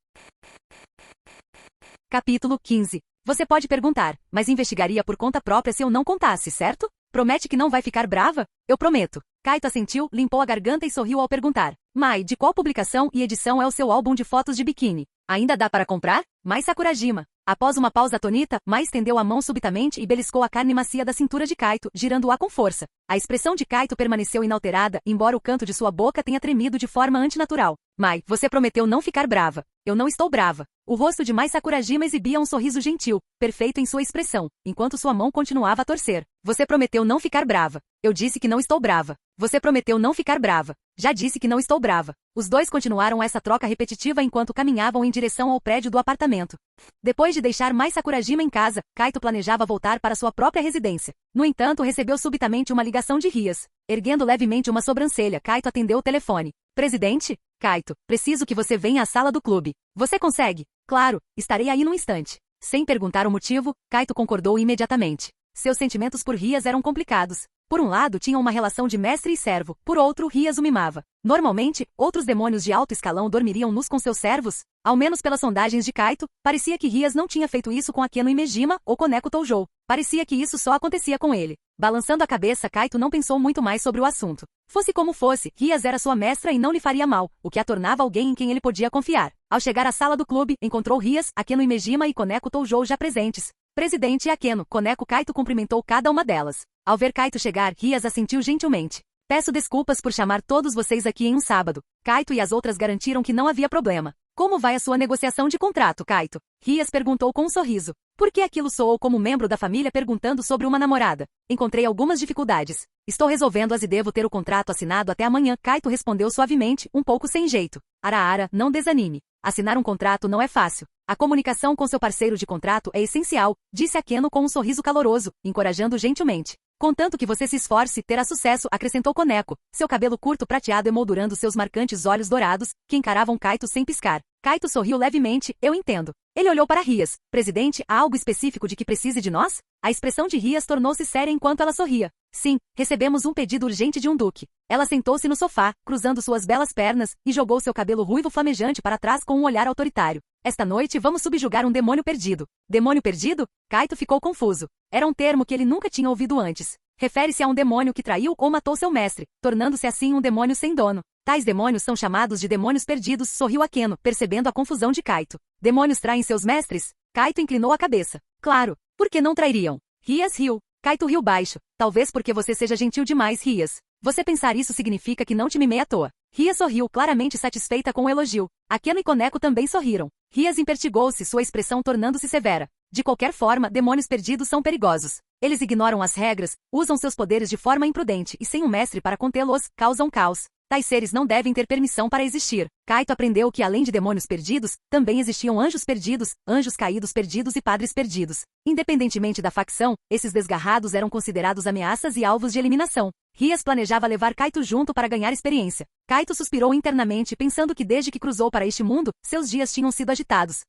Capítulo 15. Você pode perguntar, mas investigaria por conta própria se eu não contasse, certo? Promete que não vai ficar brava? Eu prometo. Kaito assentiu, limpou a garganta e sorriu ao perguntar. Mai, de qual publicação e edição é o seu álbum de fotos de biquíni? Ainda dá para comprar? Mai Sakurajima. Após uma pausa atônita, Mai estendeu a mão subitamente e beliscou a carne macia da cintura de Kaito, girando-a com força. A expressão de Kaito permaneceu inalterada, embora o canto de sua boca tenha tremido de forma antinatural. Mai, você prometeu não ficar brava. Eu não estou brava. O rosto de Mai Sakurajima exibia um sorriso gentil, perfeito em sua expressão, enquanto sua mão continuava a torcer. Você prometeu não ficar brava. Eu disse que não estou brava. Você prometeu não ficar brava. Já disse que não estou brava. Os dois continuaram essa troca repetitiva enquanto caminhavam em direção ao prédio do apartamento. Depois de deixar Mai Sakurajima em casa, Kaito planejava voltar para sua própria residência. No entanto, recebeu subitamente uma ligação de Rias. Erguendo levemente uma sobrancelha, Kaito atendeu o telefone. Presidente? Kaito, preciso que você venha à sala do clube. Você consegue? Claro, estarei aí num instante. Sem perguntar o motivo, Kaito concordou imediatamente. Seus sentimentos por Rias eram complicados. Por um lado, tinham uma relação de mestre e servo, por outro, Rias o mimava. Normalmente, outros demônios de alto escalão dormiriam nus com seus servos? Ao menos pelas sondagens de Kaito, parecia que Rias não tinha feito isso com Akeno Imejima ou Koneko Toujou. Parecia que isso só acontecia com ele. Balançando a cabeça, Kaito não pensou muito mais sobre o assunto. Fosse como fosse, Rias era sua mestra e não lhe faria mal, o que a tornava alguém em quem ele podia confiar. Ao chegar à sala do clube, encontrou Rias, Akeno Imejima e Koneko Toujou já presentes. Presidente e Akeno, Koneko Kaito cumprimentou cada uma delas. Ao ver Kaito chegar, Rias assentiu gentilmente. Peço desculpas por chamar todos vocês aqui em um sábado. Kaito e as outras garantiram que não havia problema. Como vai a sua negociação de contrato, Kaito? Rias perguntou com um sorriso. Por que aquilo soou como membro da família perguntando sobre uma namorada? Encontrei algumas dificuldades. Estou resolvendo-as e devo ter o contrato assinado até amanhã, Kaito respondeu suavemente, um pouco sem jeito. Ara, não desanime. Assinar um contrato não é fácil. A comunicação com seu parceiro de contrato é essencial, disse Akeno com um sorriso caloroso, encorajando gentilmente. Contanto que você se esforce, terá sucesso, acrescentou Koneko, seu cabelo curto prateado emoldurando seus marcantes olhos dourados, que encaravam Kaito sem piscar. Kaito sorriu levemente, eu entendo. Ele olhou para Rias. Presidente, há algo específico de que precise de nós? A expressão de Rias tornou-se séria enquanto ela sorria. Sim, recebemos um pedido urgente de um duque. Ela sentou-se no sofá, cruzando suas belas pernas, e jogou seu cabelo ruivo flamejante para trás com um olhar autoritário. Esta noite vamos subjugar um demônio perdido. Demônio perdido? Kaito ficou confuso. Era um termo que ele nunca tinha ouvido antes. Refere-se a um demônio que traiu ou matou seu mestre, tornando-se assim um demônio sem dono. Tais demônios são chamados de demônios perdidos, sorriu Akeno, percebendo a confusão de Kaito. Demônios traem seus mestres? Kaito inclinou a cabeça. Claro, por que não trairiam? Rias riu. Kaito riu baixo. Talvez porque você seja gentil demais, Rias. Você pensar isso significa que não te mimei à toa. Rias sorriu, claramente satisfeita com o elogio. Akeno e Koneko também sorriram. Rias impertigou-se, sua expressão tornando-se severa. De qualquer forma, demônios perdidos são perigosos. Eles ignoram as regras, usam seus poderes de forma imprudente e sem um mestre para contê-los, causam caos. Tais seres não devem ter permissão para existir. Kaito aprendeu que além de demônios perdidos, também existiam anjos perdidos, anjos caídos perdidos e padres perdidos. Independentemente da facção, esses desgarrados eram considerados ameaças e alvos de eliminação. Rias planejava levar Kaito junto para ganhar experiência. Kaito suspirou internamente pensando que desde que cruzou para este mundo, seus dias tinham sido agitados.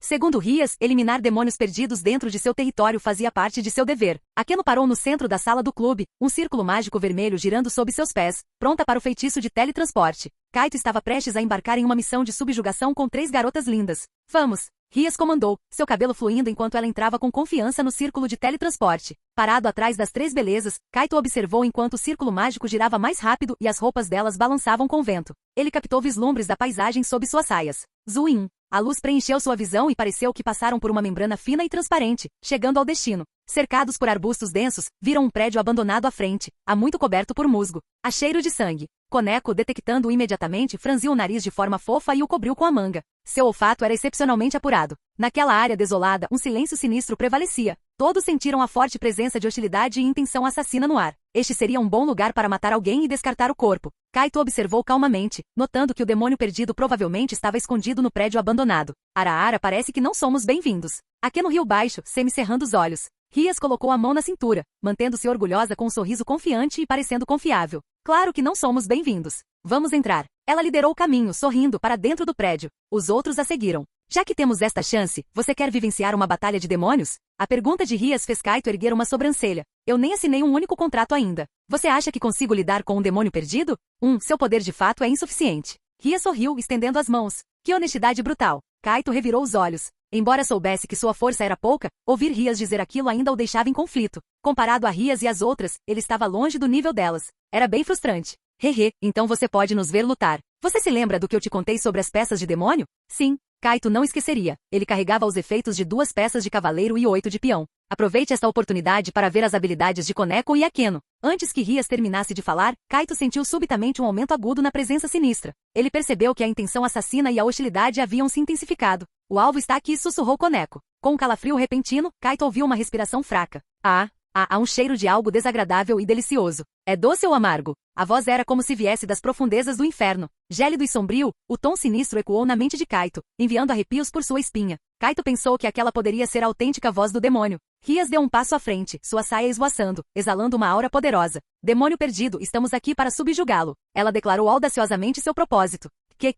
Segundo Rias, eliminar demônios perdidos dentro de seu território fazia parte de seu dever. Akeno parou no centro da sala do clube, um círculo mágico vermelho girando sob seus pés, pronta para o feitiço de teletransporte. Kaito estava prestes a embarcar em uma missão de subjugação com 3 garotas lindas. Vamos! Rias comandou, seu cabelo fluindo enquanto ela entrava com confiança no círculo de teletransporte. Parado atrás das 3 belezas, Kaito observou enquanto o círculo mágico girava mais rápido e as roupas delas balançavam com o vento. Ele captou vislumbres da paisagem sob suas saias. Zuin. A luz preencheu sua visão e pareceu que passaram por uma membrana fina e transparente, chegando ao destino. Cercados por arbustos densos, viram um prédio abandonado à frente, há muito coberto por musgo. A cheiro de sangue. Koneko, detectando-o imediatamente, franziu o nariz de forma fofa e o cobriu com a manga. Seu olfato era excepcionalmente apurado. Naquela área desolada, um silêncio sinistro prevalecia. Todos sentiram a forte presença de hostilidade e intenção assassina no ar. Este seria um bom lugar para matar alguém e descartar o corpo. Kaito observou calmamente, notando que o demônio perdido provavelmente estava escondido no prédio abandonado. Araara, parece que não somos bem-vindos. Akeno riu baixo, semicerrando os olhos. Rias colocou a mão na cintura, mantendo-se orgulhosa com um sorriso confiante e parecendo confiável. Claro que não somos bem-vindos. Vamos entrar. Ela liderou o caminho, sorrindo, para dentro do prédio. Os outros a seguiram. Já que temos esta chance, você quer vivenciar uma batalha de demônios? A pergunta de Rias fez Kaito erguer uma sobrancelha. Eu nem assinei um único contrato ainda. Você acha que consigo lidar com um demônio perdido? Seu poder de fato é insuficiente. Rias sorriu, estendendo as mãos. Que honestidade brutal. Kaito revirou os olhos. Embora soubesse que sua força era pouca, ouvir Rias dizer aquilo ainda o deixava em conflito. Comparado a Rias e as outras, ele estava longe do nível delas. Era bem frustrante. Hehe, então você pode nos ver lutar. Você se lembra do que eu te contei sobre as peças de demônio? Sim. Kaito não esqueceria. Ele carregava os efeitos de 2 peças de cavaleiro e 8 de peão. Aproveite esta oportunidade para ver as habilidades de Koneko e Akeno. Antes que Rias terminasse de falar, Kaito sentiu subitamente um aumento agudo na presença sinistra. Ele percebeu que a intenção assassina e a hostilidade haviam se intensificado. O alvo está aqui, sussurrou Koneko. Com um calafrio repentino, Kaito ouviu uma respiração fraca. Há um cheiro de algo desagradável e delicioso. É doce ou amargo? A voz era como se viesse das profundezas do inferno. Gélido e sombrio, o tom sinistro ecoou na mente de Kaito, enviando arrepios por sua espinha. Kaito pensou que aquela poderia ser a autêntica voz do demônio. Rias deu um passo à frente, sua saia esvoaçando, exalando uma aura poderosa. Demônio perdido, estamos aqui para subjugá-lo. Ela declarou audaciosamente seu propósito. Que.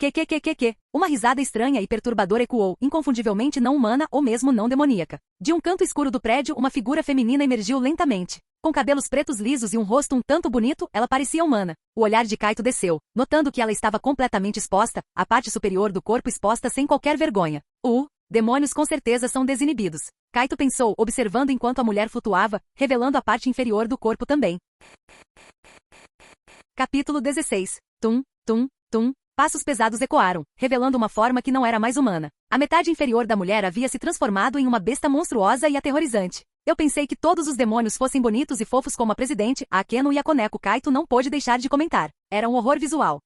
Uma risada estranha e perturbadora ecoou, inconfundivelmente não humana ou mesmo não demoníaca. De um canto escuro do prédio, uma figura feminina emergiu lentamente. Com cabelos pretos lisos e um rosto um tanto bonito, ela parecia humana. O olhar de Kaito desceu, notando que ela estava completamente exposta, a parte superior do corpo exposta sem qualquer vergonha. Demônios com certeza são desinibidos. Kaito pensou, observando enquanto a mulher flutuava, revelando a parte inferior do corpo também. Capítulo 16. Tum. Passos pesados ecoaram, revelando uma forma que não era mais humana. A metade inferior da mulher havia se transformado em uma besta monstruosa e aterrorizante. Eu pensei que todos os demônios fossem bonitos e fofos como a presidente, a Akeno e a Koneko. Kaito não pôde deixar de comentar. Era um horror visual.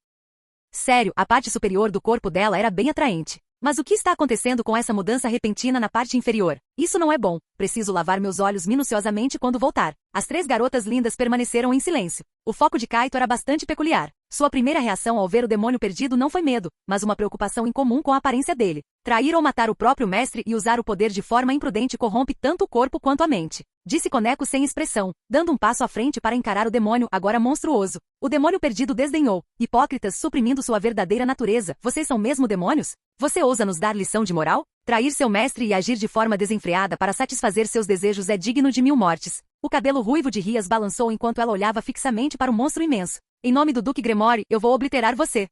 Sério, a parte superior do corpo dela era bem atraente. Mas o que está acontecendo com essa mudança repentina na parte inferior? Isso não é bom. Preciso lavar meus olhos minuciosamente quando voltar. As 3 garotas lindas permaneceram em silêncio. O foco de Kaito era bastante peculiar. Sua primeira reação ao ver o demônio perdido não foi medo, mas uma preocupação incomum com a aparência dele. Trair ou matar o próprio mestre e usar o poder de forma imprudente corrompe tanto o corpo quanto a mente. Disse Koneko sem expressão, dando um passo à frente para encarar o demônio agora monstruoso. O demônio perdido desdenhou. Hipócritas, suprimindo sua verdadeira natureza. Vocês são mesmo demônios? Você ousa nos dar lição de moral? Trair seu mestre e agir de forma desenfreada para satisfazer seus desejos é digno de 1000 mortes. O cabelo ruivo de Rias balançou enquanto ela olhava fixamente para o monstro imenso. Em nome do Duque Gremori, eu vou obliterar você.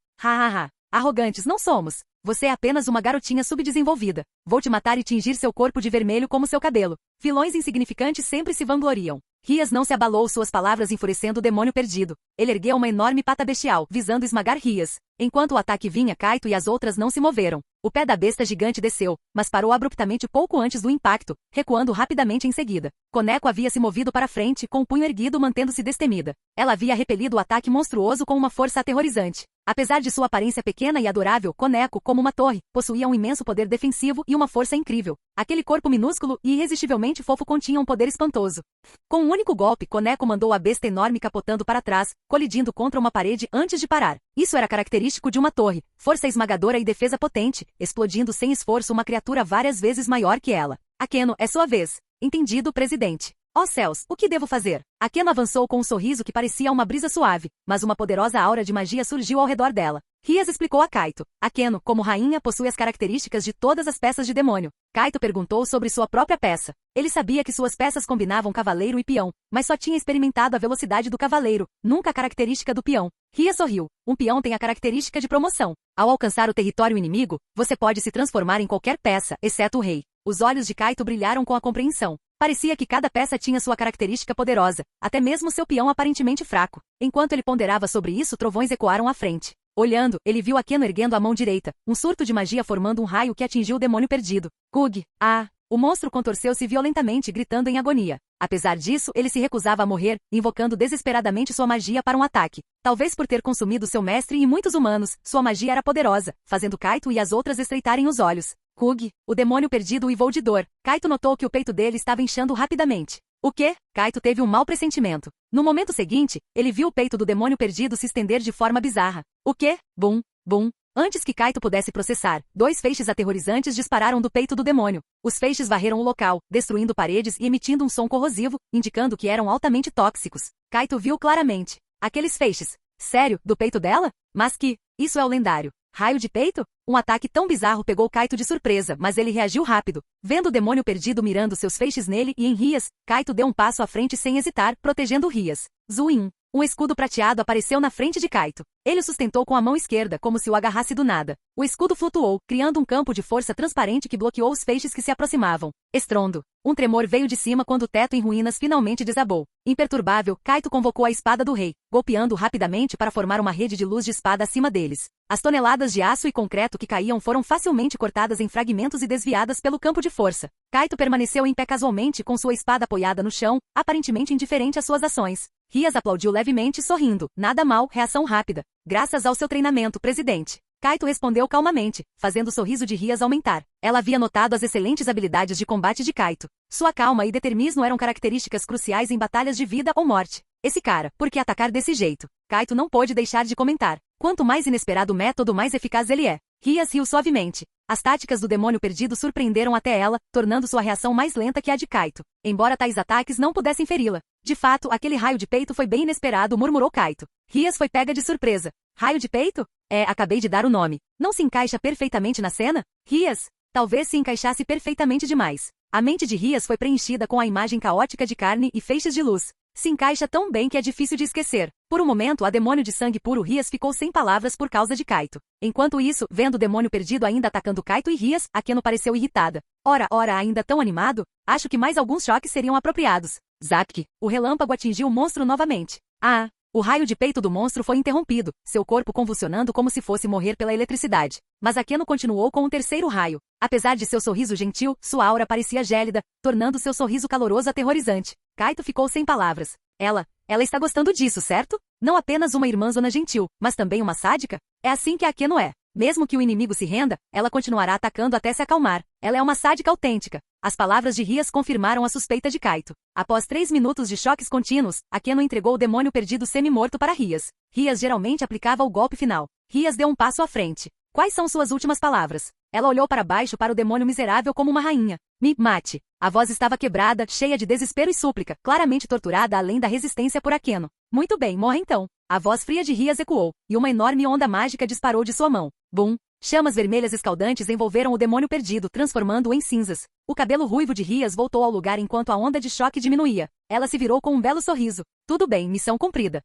Arrogantes não somos. Você é apenas uma garotinha subdesenvolvida. Vou te matar e tingir seu corpo de vermelho como seu cabelo. Vilões insignificantes sempre se vangloriam. Rias não se abalou, suas palavras enfurecendo o demônio perdido. Ele ergueu uma enorme pata bestial, visando esmagar Rias. Enquanto o ataque vinha, Kaito e as outras não se moveram. O pé da besta gigante desceu, mas parou abruptamente pouco antes do impacto, recuando rapidamente em seguida. Koneko havia se movido para frente, com o punho erguido mantendo-se destemida. Ela havia repelido o ataque monstruoso com uma força aterrorizante. Apesar de sua aparência pequena e adorável, Koneko, como uma torre, possuía um imenso poder defensivo e uma força incrível. Aquele corpo minúsculo e irresistivelmente fofo continha um poder espantoso. Com um único golpe, Koneko mandou a besta enorme capotando para trás, colidindo contra uma parede antes de parar. Isso era característico de uma torre, força esmagadora e defesa potente, explodindo sem esforço uma criatura várias vezes maior que ela. Akeno, é sua vez. Entendido, presidente. Ó céus, o que devo fazer? Akeno avançou com um sorriso que parecia uma brisa suave, mas uma poderosa aura de magia surgiu ao redor dela. Rias explicou a Kaito. Akeno, como rainha, possui as características de todas as peças de demônio. Kaito perguntou sobre sua própria peça. Ele sabia que suas peças combinavam cavaleiro e peão, mas só tinha experimentado a velocidade do cavaleiro, nunca a característica do peão. Ria sorriu. Um peão tem a característica de promoção. Ao alcançar o território inimigo, você pode se transformar em qualquer peça, exceto o rei. Os olhos de Kaito brilharam com a compreensão. Parecia que cada peça tinha sua característica poderosa, até mesmo seu peão aparentemente fraco. Enquanto ele ponderava sobre isso, trovões ecoaram à frente. Olhando, ele viu Akeno erguendo a mão direita, um surto de magia formando um raio que atingiu o demônio perdido. Kug! Ah! O monstro contorceu-se violentamente, gritando em agonia. Apesar disso, ele se recusava a morrer, invocando desesperadamente sua magia para um ataque. Talvez por ter consumido seu mestre e muitos humanos, sua magia era poderosa, fazendo Kaito e as outras estreitarem os olhos. Kug! O demônio perdido uivou de dor. Kaito notou que o peito dele estava inchando rapidamente. O quê? Kaito teve um mau pressentimento. No momento seguinte, ele viu o peito do demônio perdido se estender de forma bizarra. O quê? Bum! Bum! Antes que Kaito pudesse processar, 2 feixes aterrorizantes dispararam do peito do demônio. Os feixes varreram o local, destruindo paredes e emitindo um som corrosivo, indicando que eram altamente tóxicos. Kaito viu claramente. Aqueles feixes. Sério, do peito dela? Mas que... Isso é o lendário. Raio de peito? Um ataque tão bizarro pegou Kaito de surpresa, mas ele reagiu rápido. Vendo o demônio perdido mirando seus feixes nele e em Rias, Kaito deu um passo à frente sem hesitar, protegendo Rias. Zuin. Um escudo prateado apareceu na frente de Kaito. Ele o sustentou com a mão esquerda, como se o agarrasse do nada. O escudo flutuou, criando um campo de força transparente que bloqueou os feixes que se aproximavam. Estrondo. Um tremor veio de cima quando o teto em ruínas finalmente desabou. Imperturbável, Kaito convocou a espada do rei, golpeando rapidamente para formar uma rede de luz de espada acima deles. As toneladas de aço e concreto que caíam foram facilmente cortadas em fragmentos e desviadas pelo campo de força. Kaito permaneceu em pé casualmente com sua espada apoiada no chão, aparentemente indiferente às suas ações. Rias aplaudiu levemente, sorrindo. Nada mal, reação rápida. Graças ao seu treinamento, presidente. Kaito respondeu calmamente, fazendo o sorriso de Rias aumentar. Ela havia notado as excelentes habilidades de combate de Kaito. Sua calma e determinismo eram características cruciais em batalhas de vida ou morte. Esse cara, por que atacar desse jeito? Kaito não pôde deixar de comentar. Quanto mais inesperado o método, mais eficaz ele é. Rias riu suavemente. As táticas do demônio perdido surpreenderam até ela, tornando sua reação mais lenta que a de Kaito. Embora tais ataques não pudessem feri-la. De fato, aquele raio de peito foi bem inesperado, murmurou Kaito. Rias foi pega de surpresa. Raio de peito? Acabei de dar o nome. Não se encaixa perfeitamente na cena? Rias? Talvez se encaixasse perfeitamente demais. A mente de Rias foi preenchida com a imagem caótica de carne e feixes de luz. Se encaixa tão bem que é difícil de esquecer. Por um momento, a demônio de sangue puro Rias ficou sem palavras por causa de Kaito. Enquanto isso, vendo o demônio perdido ainda atacando Kaito e Rias, Akeno pareceu irritada. Ora, ainda tão animado? Acho que mais alguns choques seriam apropriados. Zap! O relâmpago atingiu o monstro novamente. Ah! O raio de peito do monstro foi interrompido, seu corpo convulsionando como se fosse morrer pela eletricidade. Mas Akeno continuou com um terceiro raio. Apesar de seu sorriso gentil, sua aura parecia gélida, tornando seu sorriso caloroso aterrorizante. Kaito ficou sem palavras. Ela está gostando disso, certo? Não apenas uma irmãzona gentil, mas também uma sádica? É assim que a Akeno é. Mesmo que o inimigo se renda, ela continuará atacando até se acalmar. Ela é uma sádica autêntica. As palavras de Rias confirmaram a suspeita de Kaito. Após 3 minutos de choques contínuos, Akeno entregou o demônio perdido semi-morto para Rias. Rias geralmente aplicava o golpe final. Rias deu um passo à frente. Quais são suas últimas palavras? Ela olhou para baixo para o demônio miserável como uma rainha. Me mate. A voz estava quebrada, cheia de desespero e súplica, claramente torturada além da resistência por Akeno. Muito bem, morra então. A voz fria de Rias ecoou, e uma enorme onda mágica disparou de sua mão. Bum! Chamas vermelhas escaldantes envolveram o demônio perdido, transformando-o em cinzas. O cabelo ruivo de Rias voltou ao lugar enquanto a onda de choque diminuía. Ela se virou com um belo sorriso. Tudo bem, missão cumprida.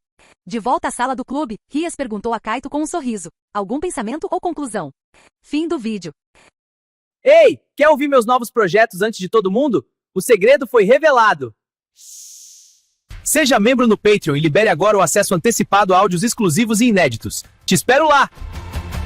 De volta à sala do clube, Rias perguntou a Kaito com um sorriso. Algum pensamento ou conclusão? Fim do vídeo. Ei, quer ouvir meus novos projetos antes de todo mundo? O segredo foi revelado. Seja membro no Patreon e libere agora o acesso antecipado a áudios exclusivos e inéditos. Te espero lá!